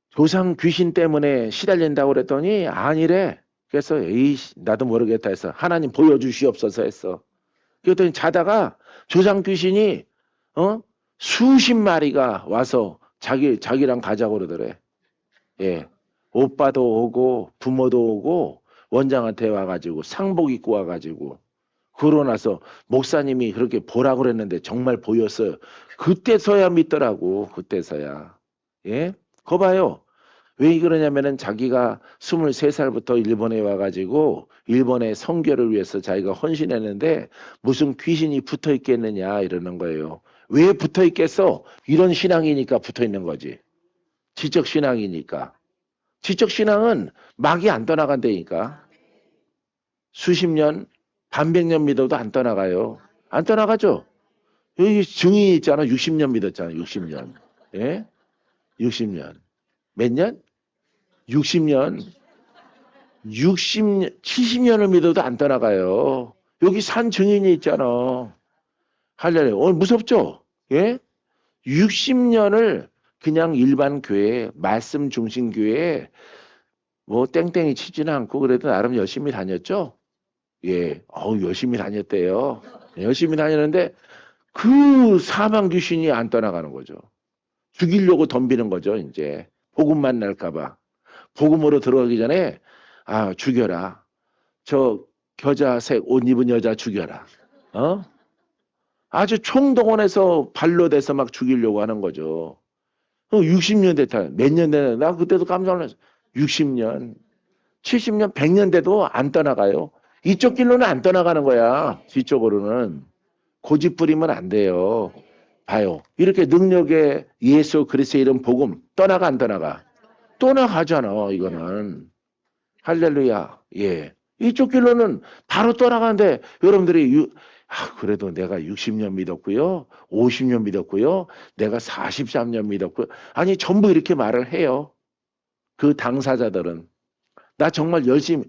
조상 귀신 때문에 시달린다고 그랬더니 아니래. 그래서 에이 나도 모르겠다 해서 하나님 보여주시옵소서 했어. 그랬더니 자다가 조상 귀신이 수십 마리가 와서 자기랑 가자고 그러더래. 예. 오빠도 오고 부모도 오고 원장한테 와가지고 상복 입고 와가지고 그러고 나서 목사님이 그렇게 보라고 그랬는데 정말 보였어요. 그때서야 믿더라고. 그때서야. 예? 거 봐요. 왜 그러냐면은 자기가 23살부터 일본에 와가지고 일본의 선교를 위해서 자기가 헌신했는데 무슨 귀신이 붙어 있겠느냐 이러는 거예요. 왜 붙어 있겠어? 이런 신앙이니까 붙어 있는 거지. 지적 신앙이니까. 지적 신앙은 막이 안 떠나간다니까. 수십 년, 반백 년 믿어도 안 떠나가요. 안 떠나가죠? 여기 증인이 있잖아. 60년 믿었잖아. 60년. 예? 60년. 몇 년? 60년. 60년, 70년을 믿어도 안 떠나가요. 여기 산 증인이 있잖아. 할렐루야. 무섭죠? 예? 60년을 그냥 일반 교회, 말씀 중심 교회, 뭐 땡땡이 치지는 않고 그래도 나름 열심히 다녔죠? 예. 열심히 다녔대요. 열심히 다녔는데 그 사망 귀신이 안 떠나가는 거죠. 죽이려고 덤비는 거죠, 이제. 복음 만날까봐. 복음으로 들어가기 전에, 죽여라. 저 겨자색 옷 입은 여자 죽여라. 어? 아주 총동원해서 발로 대서 막 죽이려고 하는 거죠. 60년 됐다. 몇 년 됐나? 나 그때도 깜짝 놀랐어. 60년, 70년, 100년 돼도 안 떠나가요. 이쪽 길로는 안 떠나가는 거야. 뒤쪽으로는. 고집 부리면 안 돼요. 봐요. 이렇게 능력의 예수 그리스도의 이름 복음 떠나가 안 떠나가? 떠나가잖아. 이거는. 할렐루야. 예. 이쪽 길로는 바로 떠나가는데 여러분들이 그래도 내가 60년 믿었고요. 50년 믿었고요. 내가 43년 믿었고요. 아니 전부 이렇게 말을 해요. 그 당사자들은. 나 정말 열심히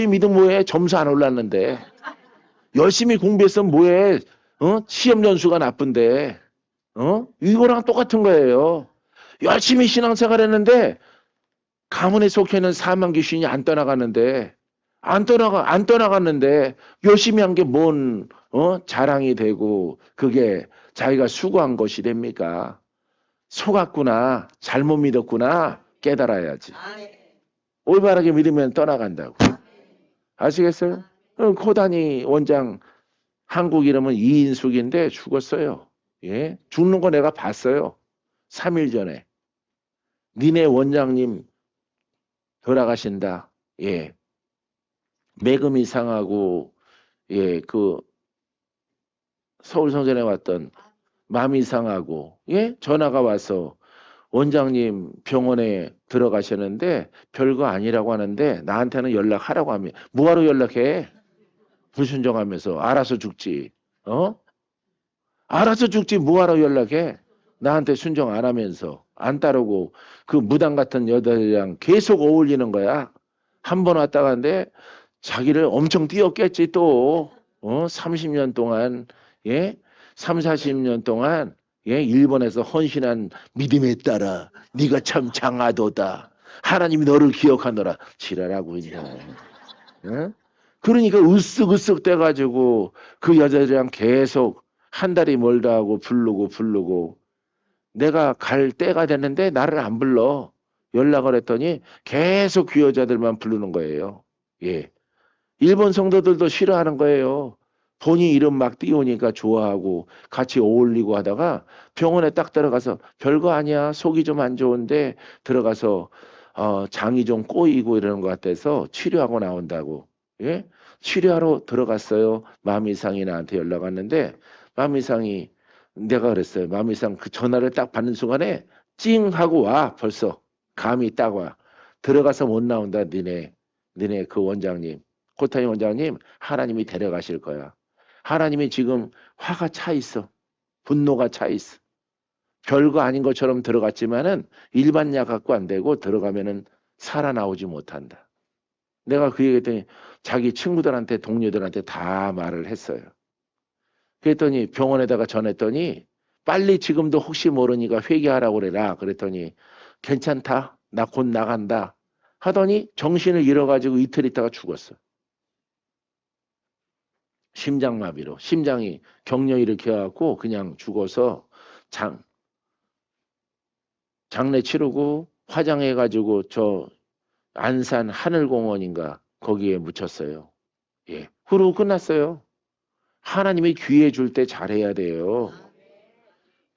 믿으면 뭐해? 점수 안 올랐는데. 열심히 공부했으면 뭐해? 시험 연수가 나쁜데. 이거랑 똑같은 거예요. 열심히 신앙생활 했는데 가문에 속해 있는 사망 귀신이 안 떠나가는데 안 떠나갔는데 열심히 한 게 뭔 자랑이 되고 그게 자기가 수고한 것이 됩니까? 속았구나. 잘못 믿었구나. 깨달아야지. 올바르게 믿으면 떠나간다고. 아시겠어요? 코다니 원장 한국 이름은 이인숙인데 죽었어요. 예? 죽는 거 내가 봤어요. 3일 전에. 니네 원장님 돌아가신다. 예. 매금이 상하고 예, 서울성전에 왔던 마음이 상하고 예? 전화가 와서 원장님 병원에 들어가셨는데 별거 아니라고 하는데 나한테는 연락하라고 하면 뭐하러 연락해? 불순종하면서 알아서 죽지. 알아서 죽지 뭐하러 연락해? 나한테 순종 안 하면서 안 따르고 그 무당 같은 여자들이랑 계속 어울리는 거야. 한 번 왔다 갔는데 자기를 엄청 띄웠겠지 또. 30년 동안 예? 3, 40년 동안 예? 일본에서 헌신한 믿음에 따라 네가 참 장하도다. 하나님이 너를 기억하노라. 지랄하고 있네. 예? 그러니까 으쓱으쓱 돼가지고 그 여자들이랑 계속 한 달이 멀다 하고 부르고 내가 갈 때가 됐는데 나를 안 불러. 연락을 했더니 계속 그 여자들만 부르는 거예요. 예. 일본 성도들도 싫어하는 거예요. 본인 이름 막 띄우니까 좋아하고 같이 어울리고 하다가 병원에 딱 들어가서 별거 아니야. 속이 좀 안 좋은데 들어가서 장이 좀 꼬이고 이러는 것 같아서 치료하고 나온다고. 예? 치료하러 들어갔어요. 마미상이 나한테 연락 왔는데 마미상이 내가 그랬어요. 마미상 그 전화를 딱 받는 순간에 찡 하고 와 벌써 감이 딱 와. 들어가서 못 나온다 니네 그 원장님. 코타니 원장님 하나님이 데려가실 거야. 하나님이 지금 화가 차 있어. 분노가 차 있어. 별거 아닌 것처럼 들어갔지만은 일반 약 갖고 안 되고 들어가면은 살아나오지 못한다. 내가 그 얘기했더니 자기 친구들한테 동료들한테 다 말을 했어요. 그랬더니 병원에다가 전했더니 빨리 지금도 혹시 모르니까 회개하라고 그래라. 그랬더니 괜찮다. 나 곧 나간다. 하더니 정신을 잃어가지고 이틀 있다가 죽었어. 심장마비로. 심장이 격려 일으켜갖고 그냥 죽어서 장례 치르고 화장해가지고 저 안산 하늘공원인가 거기에 묻혔어요. 예. 후루 끝났어요. 하나님이 기회 줄 때 잘해야 돼요.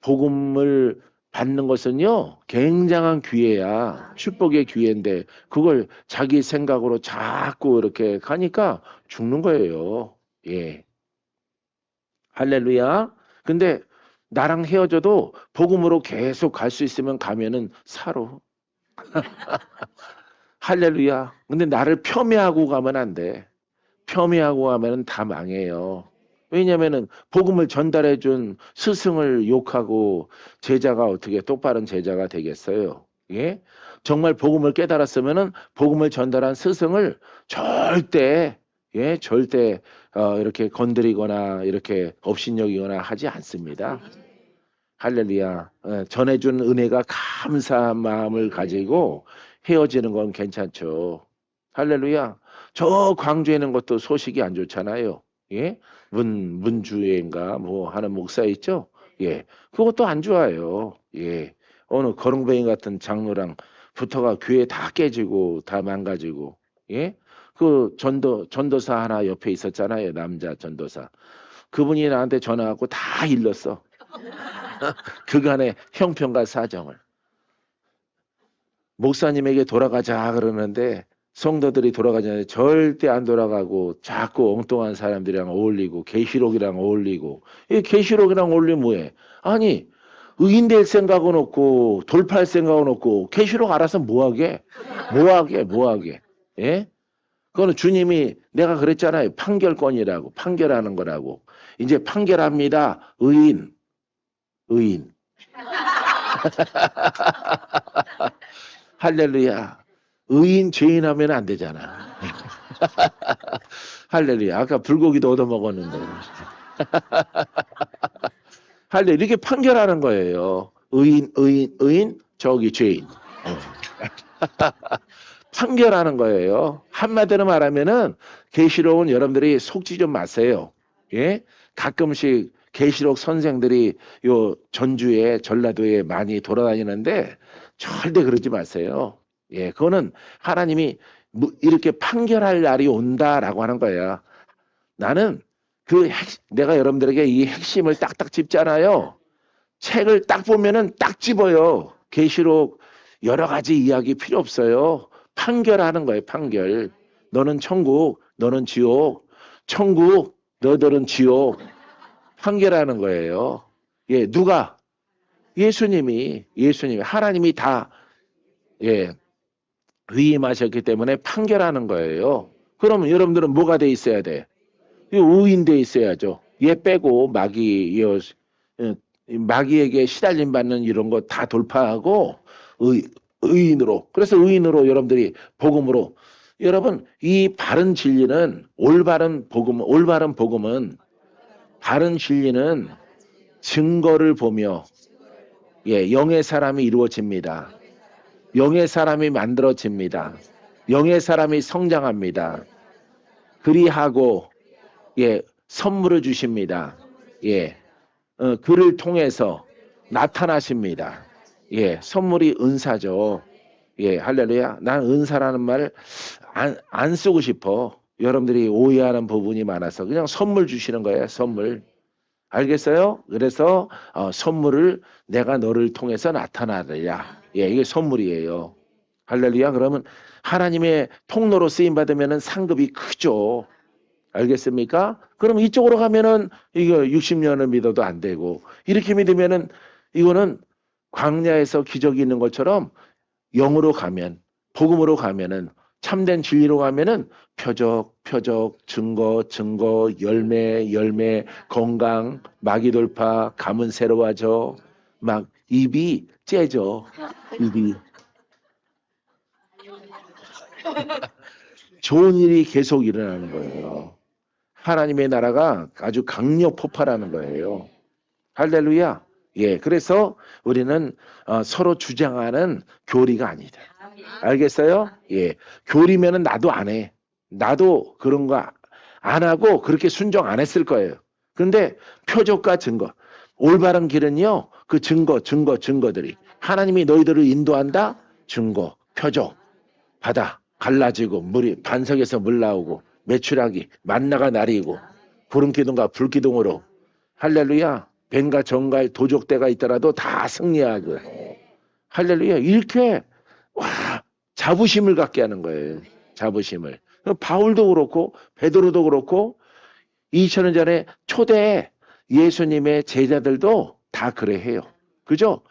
복음을 받는 것은요, 굉장한 기회야. 축복의 기회인데, 그걸 자기 생각으로 자꾸 이렇게 가니까 죽는 거예요. 예. 할렐루야. 근데 나랑 헤어져도 복음으로 계속 갈 수 있으면 가면은 살아. 할렐루야. 근데 나를 폄훼하고 가면 안 돼. 폄훼하고 가면은 다 망해요. 왜냐면은 복음을 전달해 준 스승을 욕하고 제자가 어떻게 똑바른 제자가 되겠어요? 예? 정말 복음을 깨달았으면은 복음을 전달한 스승을 절대 절대 이렇게 건드리거나 이렇게 업신여기거나 하지 않습니다. 할렐루야. 전해준 은혜가 감사한 마음을 가지고 헤어지는 건 괜찮죠. 할렐루야. 저 광주에 있는 것도 소식이 안 좋잖아요. 예? 문주회인가 뭐 하는 목사 있죠? 예. 그것도 안 좋아요. 예. 어느 거렁뱅이 같은 장로랑 붙어가 교회 다 깨지고 다 망가지고. 예? 그 전도사 하나 옆에 있었잖아요. 남자 전도사. 그분이 나한테 전화하고 다 일렀어. 그간의 형편과 사정을. 목사님에게 돌아가자 그러는데 성도들이 돌아가자는데 절대 안 돌아가고 자꾸 엉뚱한 사람들이랑 어울리고 계시록이랑 어울리고. 이 계시록이랑 어울리면 뭐해? 아니 의인 될 생각은 없고 돌파할 생각은 없고 계시록 알아서 뭐하게? 뭐하게? 예? 그거는 주님이 내가 그랬잖아요. 판결권이라고 판결하는 거라고. 이제 판결합니다. 의인. 할렐루야. 의인 죄인 하면 안 되잖아. 할렐루야. 아까 불고기도 얻어 먹었는데. 할렐루야. 이렇게 판결하는 거예요. 의인, 저기 죄인. 판결하는 거예요. 한마디로 말하면은 계시록은 여러분들이 속지 좀 마세요. 예? 가끔씩 계시록 선생들이 요 전주에 전라도에 많이 돌아다니는데 절대 그러지 마세요. 예, 그거는 하나님이 이렇게 판결할 날이 온다라고 하는 거예요. 나는 내가 여러분들에게 이 핵심을 딱딱 짚잖아요. 책을 딱 보면은 딱 집어요. 계시록 여러 가지 이야기 필요 없어요. 판결하는 거예요. 판결. 너는 천국, 너는 지옥. 천국, 너들은 지옥. 판결하는 거예요. 예, 누가? 예수님이 하나님이 다 위임하셨기 때문에 판결하는 거예요. 그러면 여러분들은 뭐가 돼 있어야 돼? 의인 돼 있어야죠. 얘 빼고 마귀에게 시달림 받는 이런 거 다 돌파하고 의인으로. 그래서 의인으로 여러분들이 복음으로. 여러분 이 바른 진리는 올바른 복음은 바른 진리는 증거를 보며 영의 사람이 이루어집니다. 영의 사람이 만들어집니다. 영의 사람이 성장합니다. 그리하고 선물을 주십니다. 그를 통해서 나타나십니다. 선물이 은사죠. 할렐루야. 난 은사라는 말을 안 쓰고 싶어. 여러분들이 오해하는 부분이 많아서 그냥 선물 주시는 거예요. 선물. 알겠어요? 그래서 선물을 내가 너를 통해서 나타나리라. 이게 선물이에요. 할렐루야. 그러면 하나님의 통로로 쓰임 받으면은 상급이 크죠. 알겠습니까? 그럼 이쪽으로 가면은 이거 60년을 믿어도 안 되고 이렇게 믿으면은 이거는 광야에서 기적이 있는 것처럼 영으로 가면 복음으로 가면은 참된 진리로 가면은 표적, 증거, 열매, 건강, 마귀 돌파, 감은 새로워져. 막 입이 째져. 입이. 좋은 일이 계속 일어나는 거예요. 하나님의 나라가 아주 강력 폭발하는 거예요. 할렐루야. 그래서 우리는 서로 주장하는 교리가 아니다. 알겠어요? 교리면은 나도 안 해. 나도 그런 거 안 하고 그렇게 순종 안 했을 거예요. 근데 표적과 증거. 올바른 길은요. 그 증거들이. 하나님이 너희들을 인도한다? 증거, 표적. 바다 갈라지고 물이 반석에서 물 나오고 메추라기 만나가 나리고 구름기둥과 불기둥으로 할렐루야. 뱀과 정갈 도적대가 있더라도 다 승리하고 할렐루야. 이렇게 자부심을 갖게 하는 거예요. 자부심을. 바울도 그렇고 베드로도 그렇고 2000년 전에 초대 예수님의 제자들도 다 그래 해요. 그죠?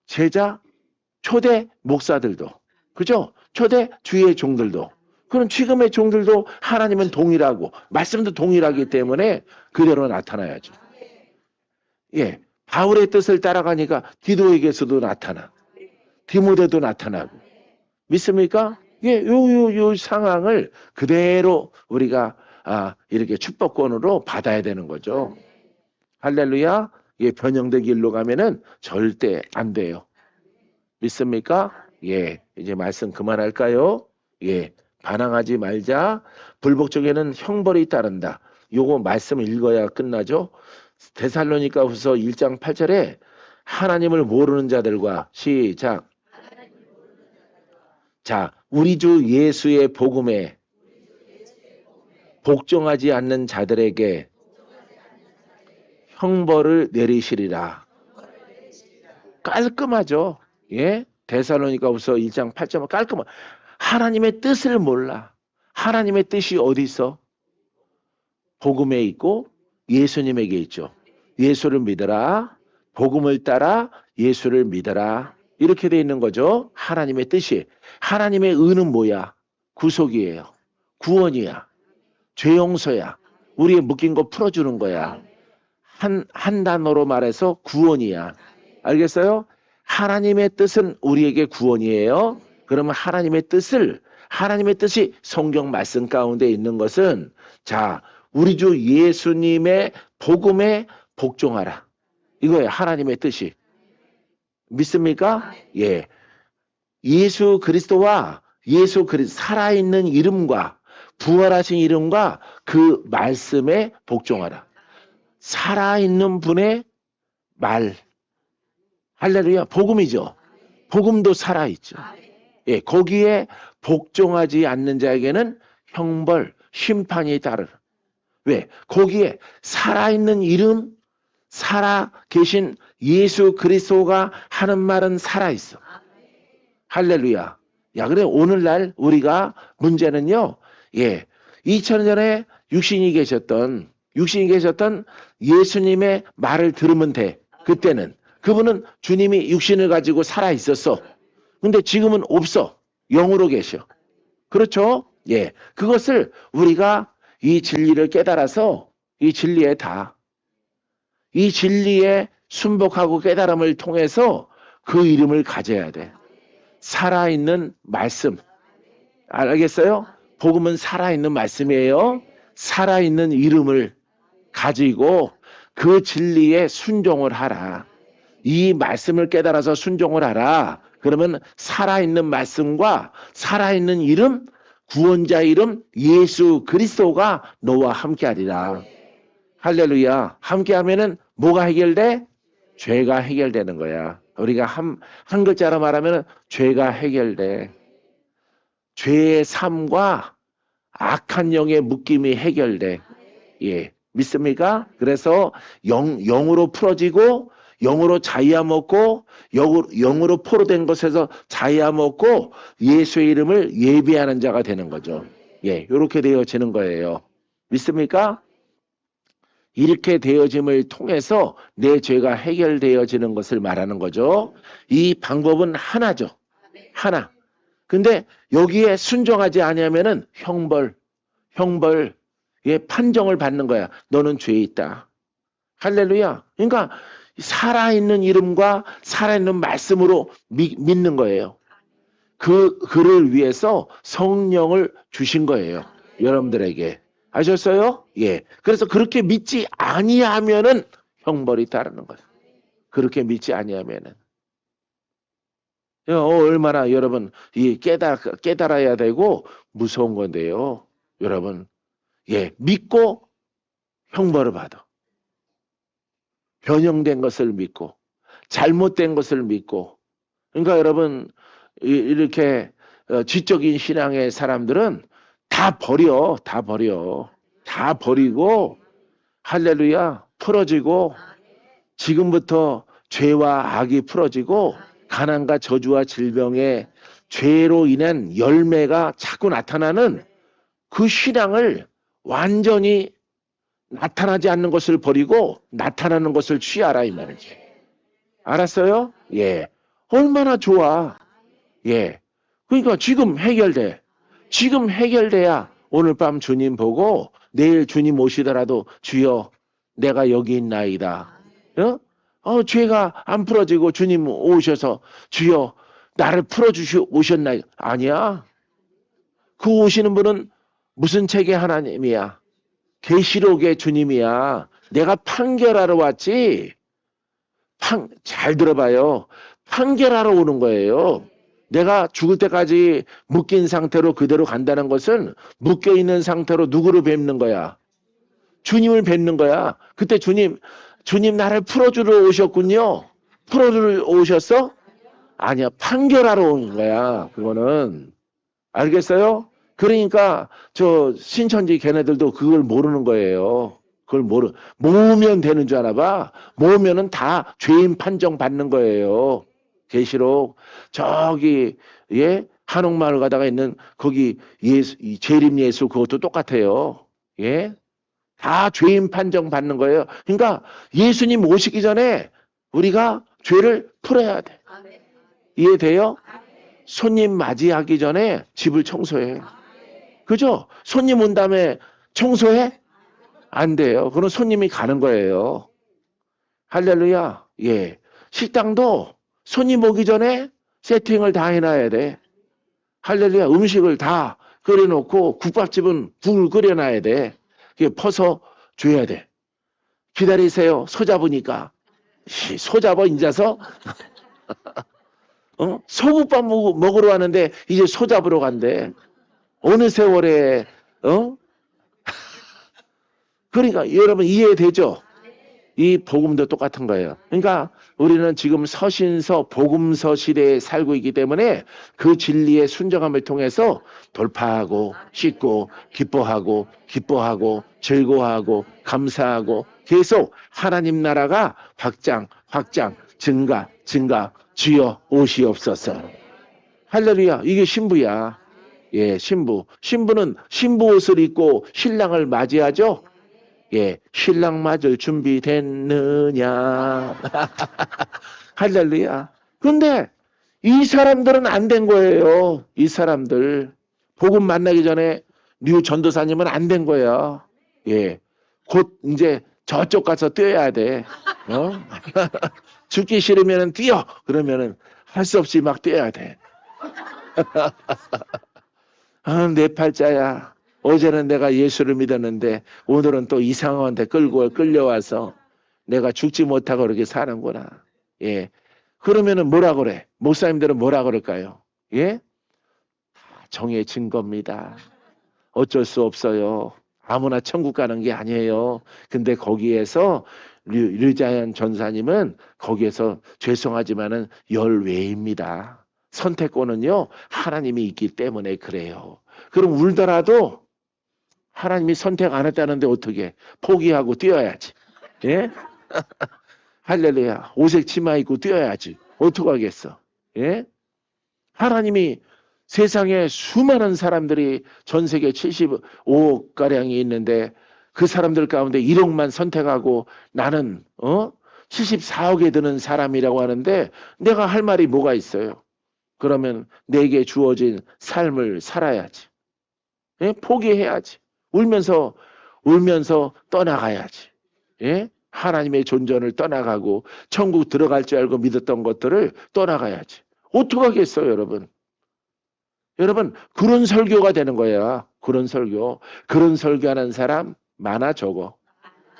제자 초대 목사들도 그죠? 초대 주의 종들도 그럼 지금의 종들도 하나님은 동일하고 말씀도 동일하기 때문에 그대로 나타나야죠. 예, 바울의 뜻을 따라가니까 디도에게서도 나타나, 디모데도 나타나고. 믿습니까? 예, 요 상황을 그대로 우리가 이렇게 축복권으로 받아야 되는 거죠. 할렐루야. 예, 변형된 길로 가면은 절대 안 돼요. 믿습니까? 예, 이제 말씀 그만할까요? 예, 반항하지 말자. 불복종에는 형벌이 따른다. 요거 말씀 읽어야 끝나죠. 데살로니가후서 1장 8절에 하나님을 모르는 자들과 시작. 자, 우리 주 예수의 복음에 복종하지 않는 자들에게 형벌을 내리시리라. 깔끔하죠. 예? 데살로니가후서 1장 8절 깔끔한. 하나님의 뜻을 몰라. 하나님의 뜻이 어디 있어? 복음에 있고 예수님에게 있죠. 예수를 믿어라. 복음을 따라 예수를 믿어라. 이렇게 돼 있는 거죠. 하나님의 뜻이. 하나님의 의는 뭐야? 구속이에요. 구원이야. 죄 용서야. 우리의 묶인 거 풀어주는 거야. 한 단어로 말해서 구원이야. 알겠어요? 하나님의 뜻은 우리에게 구원이에요. 그러면 하나님의 뜻이 성경 말씀 가운데 있는 것은 자, 우리 주 예수님의 복음에 복종하라. 이거예요. 하나님의 뜻이. 믿습니까? 예. 예수 그리스도와 살아있는 이름과 부활하신 이름과 그 말씀에 복종하라. 살아있는 분의 말. 할렐루야. 복음이죠. 복음도 살아있죠. 예, 거기에 복종하지 않는 자에게는 형벌, 심판이 따르라. 왜? 거기에 살아있는 이름, 살아 계신 예수 그리스도가 하는 말은 살아있어. 할렐루야. 야, 그래 오늘날 우리가 문제는요. 예. 2000년 전에 육신이 계셨던 예수님의 말을 들으면 돼. 그때는 그분은 주님이 육신을 가지고 살아 있었어. 근데 지금은 없어. 영으로 계셔. 그렇죠? 예. 그것을 우리가 이 진리를 깨달아서 이 진리에 순복하고 깨달음을 통해서 그 이름을 가져야 돼. 살아있는 말씀. 알겠어요? 복음은 살아있는 말씀이에요. 살아있는 이름을 가지고 그 진리에 순종을 하라. 이 말씀을 깨달아서 순종을 하라. 그러면 살아있는 말씀과 살아있는 이름, 구원자 이름 예수 그리스도가 너와 함께하리라. 할렐루야. 함께하면은 뭐가 해결돼? 죄가 해결되는 거야. 우리가 한 글자로 말하면 죄가 해결돼. 죄의 삶과 악한 영의 묶임이 해결돼. 예, 믿습니까? 그래서 영으로 풀어지고 영으로 자유함 얻고 영으로 포로된 것에서 자유함 얻고 예수의 이름을 예비하는 자가 되는 거죠. 예, 이렇게 되어지는 거예요. 믿습니까? 이렇게 되어짐을 통해서 내 죄가 해결되어지는 것을 말하는 거죠. 이 방법은 하나죠. 하나. 근데 여기에 순종하지 아니하면은 형벌, 예, 판정을 받는 거야. 너는 죄에 있다. 할렐루야. 그러니까 살아있는 이름과 살아있는 말씀으로 믿는 거예요. 그를 위해서 성령을 주신 거예요. 여러분들에게. 아셨어요? 예. 그래서 그렇게 믿지 아니하면은 형벌이 따르는 거예요. 그렇게 믿지 아니하면은. 얼마나 여러분 깨달아야 되고 무서운 건데요. 여러분. 예. 믿고 형벌을 받아. 변형된 것을 믿고 잘못된 것을 믿고. 그러니까 여러분 이렇게 지적인 신앙의 사람들은 다 버리고 할렐루야 풀어지고 지금부터 죄와 악이 풀어지고 가난과 저주와 질병의 죄로 인한 열매가 자꾸 나타나는 그 신앙을 완전히 나타나지 않는 것을 버리고 나타나는 것을 취하라 이 말이지. 알았어요? 예. 얼마나 좋아. 예. 그러니까 지금 해결돼. 지금 해결돼야 오늘 밤 주님 보고 내일 주님 오시더라도 주여 내가 여기 있나이다. 죄가 안 풀어지고 주님 오셔서 주여 나를 풀어주시 오셨나이? 아니야. 그 오시는 분은 무슨 책의 하나님이야? 계시록의 주님이야. 내가 판결하러 왔지. 잘 들어봐요. 판결하러 오는 거예요. 내가 죽을 때까지 묶인 상태로 그대로 간다는 것은 묶여있는 상태로 누구를 뵙는 거야? 주님을 뵙는 거야. 그때 주님 나를 풀어주러 오셨군요. 풀어주러 오셨어? 아니야. 판결하러 오는 거야. 그거는. 알겠어요? 그러니까 저 신천지 걔네들도 그걸 모르는 거예요. 그걸 모으면 되는 줄 아나 봐. 모으면은 다 죄인 판정 받는 거예요. 계시록 저기 한옥마을 가다가 있는 거기 예수, 재림 예수 그것도 똑같아요. 예? 다 죄인 판정 받는 거예요. 그러니까 예수님 오시기 전에 우리가 죄를 풀어야 돼. 이해돼요? 손님 맞이하기 전에 집을 청소해. 그죠? 손님 온 다음에 청소해? 안 돼요. 그건 손님이 가는 거예요. 할렐루야. 예. 식당도 손님 오기 전에 세팅을 다 해놔야 돼. 할렐루야. 음식을 다 끓여놓고 국밥집은 국을 끓여놔야 돼. 그게 퍼서 줘야 돼. 기다리세요. 소 잡으니까. 소 잡아 인자서? 소국밥 먹으러 왔는데 이제 소 잡으러 간대. 어느 세월에 그러니까 여러분 이해되죠? 이 복음도 똑같은 거예요. 그러니까 우리는 지금 서신서 복음서 시대에 살고 있기 때문에 그 진리의 순정함을 통해서 돌파하고 씻고 기뻐하고 즐거워하고 감사하고 계속 하나님 나라가 확장 증가 주여 오시옵소서. 할렐루야. 이게 신부야. 예, 신부. 신부는 신부 옷을 입고 신랑을 맞이하죠. 예, 신랑 맞을 준비 됐느냐. 할렐루야. 그런데 이 사람들은 안 된 거예요. 이 사람들. 복음 만나기 전에 류 전도사님은 안 된 거야. 예. 곧 이제 저쪽 가서 뛰어야 돼. 죽기 싫으면 뛰어. 그러면은 할 수 없이 막 뛰어야 돼. 내 팔자야. 어제는 내가 예수를 믿었는데 오늘은 또 이상한데 끌려와서 내가 죽지 못하고 그렇게 사는구나. 예. 그러면은 뭐라 그래? 목사님들은 뭐라 그럴까요? 예? 정해진 겁니다. 어쩔 수 없어요. 아무나 천국 가는 게 아니에요. 근데 거기에서 류자연 전사님은 거기에서 죄송하지만은 열외입니다. 선택권은요 하나님이 있기 때문에 그래요. 그럼 울더라도 하나님이 선택 안 했다는데 어떻게 포기하고 뛰어야지. 예? 할렐루야. 오색 치마 입고 뛰어야지. 어떡하겠어. 예? 하나님이 세상에 수많은 사람들이 전 세계 75억 가량이 있는데 그 사람들 가운데 1억만 선택하고 나는 74억에 드는 사람이라고 하는데 내가 할 말이 뭐가 있어요? 그러면 내게 주어진 삶을 살아야지. 예? 포기해야지. 울면서 떠나가야지. 예? 하나님의 존전을 떠나가고 천국 들어갈 줄 알고 믿었던 것들을 떠나가야지. 어떡하겠어요, 여러분? 여러분, 그런 설교가 되는 거야. 그런 설교. 그런 설교하는 사람 많아, 적어.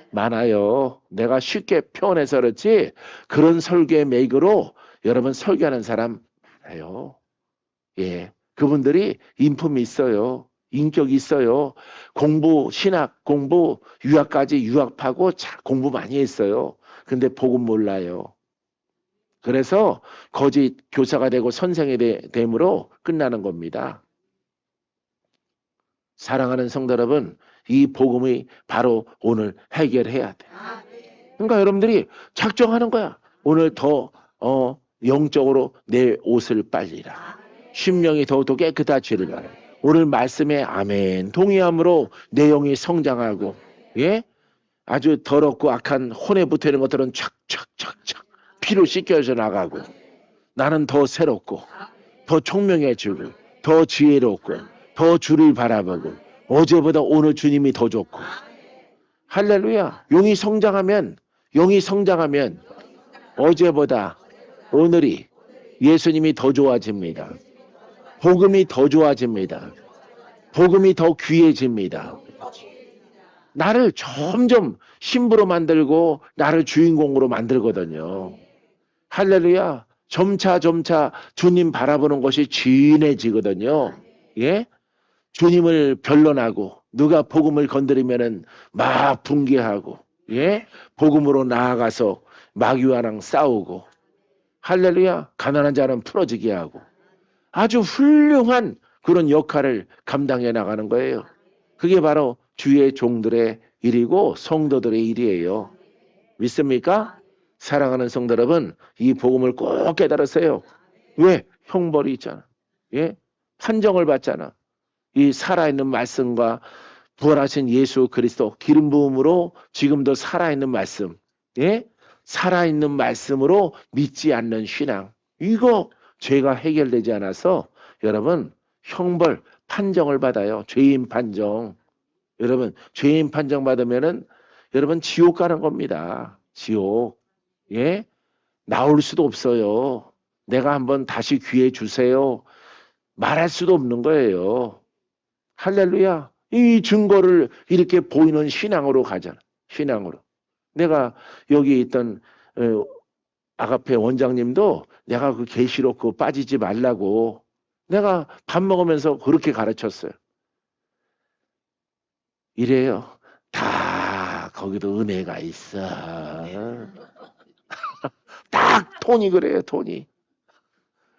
많아요. 내가 쉽게 표현해서 그렇지 그런 설교의 맥으로 여러분 설교하는 사람 많아요. 예, 그분들이 인품이 있어요. 인격이 있어요. 공부, 신학, 공부, 유학까지 유학하고 공부 많이 했어요. 근데 복음 몰라요. 그래서 거짓 교사가 되고 선생이 됨으로 끝나는 겁니다. 사랑하는 성도 여러분, 이 복음이 바로 오늘 해결해야 돼. 그러니까 여러분들이 작정하는 거야. 오늘 더 영적으로 내 옷을 빨리라. 심령이 더욱더 깨끗해지리라. 오늘 말씀에 아멘 동의함으로 내 영이 성장하고 예? 아주 더럽고 악한 혼에 붙어있는 것들은 착착착착 피로 씻겨져 나가고 나는 더 새롭고 더 총명해지고 더 지혜롭고 더 주를 바라보고 어제보다 오늘 주님이 더 좋고 할렐루야. 영이 성장하면 어제보다 오늘이 예수님이 더 좋아집니다. 복음이 더 좋아집니다. 복음이 더 귀해집니다. 나를 점점 신부로 만들고 나를 주인공으로 만들거든요. 할렐루야. 점차 주님 바라보는 것이 진해지거든요. 예? 주님을 변론하고 누가 복음을 건드리면은 막 붕괴하고 예? 복음으로 나아가서 마귀와랑 싸우고 할렐루야. 가난한 자는 풀어지게 하고 아주 훌륭한 그런 역할을 감당해 나가는 거예요. 그게 바로 주의 종들의 일이고 성도들의 일이에요. 믿습니까? 사랑하는 성도 여러분, 이 복음을 꼭 깨달으세요. 왜? 형벌이 있잖아. 예? 판정을 받잖아. 이 살아있는 말씀과 부활하신 예수 그리스도 기름 부음으로 지금도 살아있는 말씀, 예? 살아있는 말씀으로 믿지 않는 신앙. 이거 죄가 해결되지 않아서 여러분 형벌 판정을 받아요. 죄인 판정. 여러분 죄인 판정 받으면은 여러분 지옥 가는 겁니다. 지옥. 예? 나올 수도 없어요. 내가 한번 다시 기회 주세요. 말할 수도 없는 거예요. 할렐루야. 이 증거를 이렇게 보이는 신앙으로 가잖아. 신앙으로. 내가 여기 있던 아가페 원장님도 내가 그 계시록 그거 빠지지 말라고 내가 밥 먹으면서 그렇게 가르쳤어요. 이래요. 다 거기도 은혜가 있어. 딱 톤이 그래요. 톤이.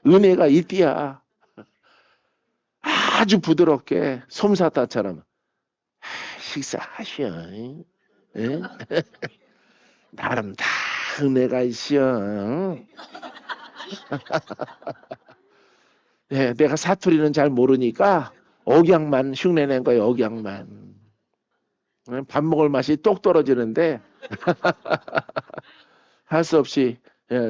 은혜가 있디야. 아주 부드럽게 솜사탕처럼 식사하시오. 예? 나름 다 은혜가 있어. 네, 내가 사투리는 잘 모르니까 억양만 흉내낸 거예요. 억양만. 밥 먹을 맛이 똑 떨어지는데 할 수 없이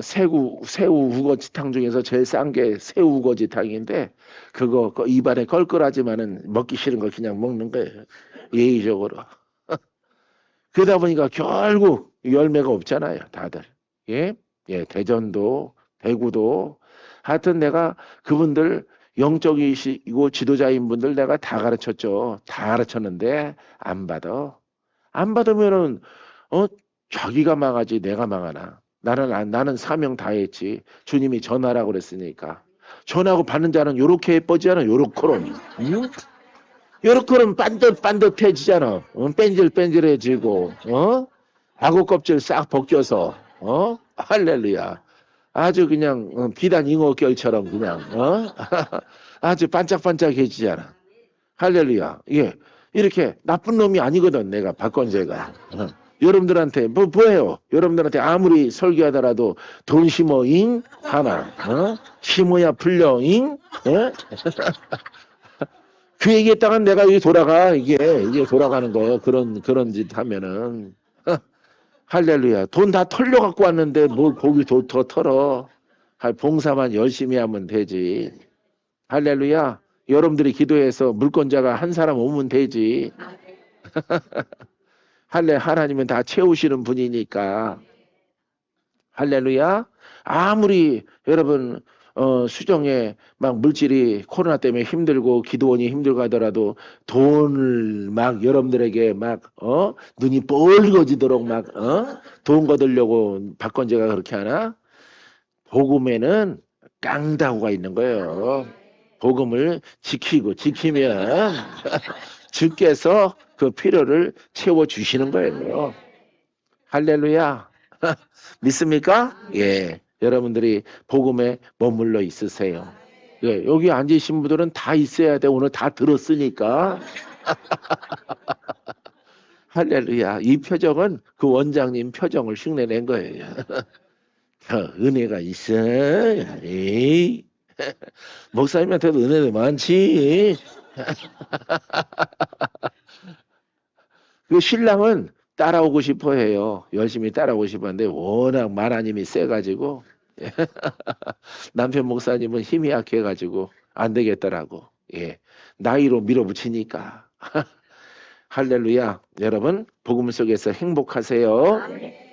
새우 우거지탕 중에서 제일 싼 게 새우 우거지탕인데 그거 입안에 걸걸하지만은 먹기 싫은 거 그냥 먹는 거예요. 예의적으로. 그러다 보니까 결국 열매가 없잖아요. 다들. 예? 예, 대전도 대구도 하여튼 내가 그분들 영적이시고 지도자인 분들 내가 다 가르쳤죠. 다 가르쳤는데 안 받아. 안 받으면은 자기가 망하지 내가 망하나. 나는 사명 다 했지. 주님이 전하라고 그랬으니까. 전하고 받는 자는 요렇게 예뻐지잖아. 요렇게는. 응? 요렇게는 반듯해지잖아. 뺀질뺀질해지고. 악어 껍질 싹 벗겨서. 할렐루야. 아주 그냥 비단 잉어결처럼 그냥 아주 반짝반짝해지잖아. 할렐루야. 예. 이렇게 나쁜 놈이 아니거든. 내가 박건재가. 여러분들한테 뭐예요? 여러분들한테 아무리 설교하더라도 돈 심어잉 하나, 심어야 풀려잉, 그 얘기했다가 내가 여기 돌아가 이게 돌아가는 거예요. 그런 짓 하면은 할렐루야. 돈 다 털려 갖고 왔는데 뭘 거기 더 털어? 봉사만 열심히 하면 되지. 할렐루야. 여러분들이 기도해서 물권자가 한 사람 오면 되지. 하나님은 다 채우시는 분이니까. 할렐루야. 아무리 여러분 수정에 막 물질이 코로나 때문에 힘들고 기도원이 힘들고 하더라도 돈을 막 여러분들에게 막 눈이 뻘거지도록 막 돈 거두려고 박건재가 그렇게 하나? 복음에는 깡다구가 있는 거예요. 복음을 지키면 주께서 그 필요를 채워주시는 거예요. 할렐루야. 믿습니까? 예. 여러분들이 복음에 머물러 있으세요. 예. 여기 앉으신 분들은 다 있어야 돼. 오늘 다 들었으니까. 할렐루야. 이 표정은 그 원장님 표정을 흉내낸 거예요. 은혜가 있어. 에이. 목사님한테도 은혜도 많지. 그 신랑은 따라오고 싶어 해요. 열심히 따라오고 싶어 하는데 워낙 마나님이 세가지고 남편 목사님은 힘이 약해가지고 안 되겠더라고. 예. 나이로 밀어붙이니까. 할렐루야. 여러분, 복음 속에서 행복하세요.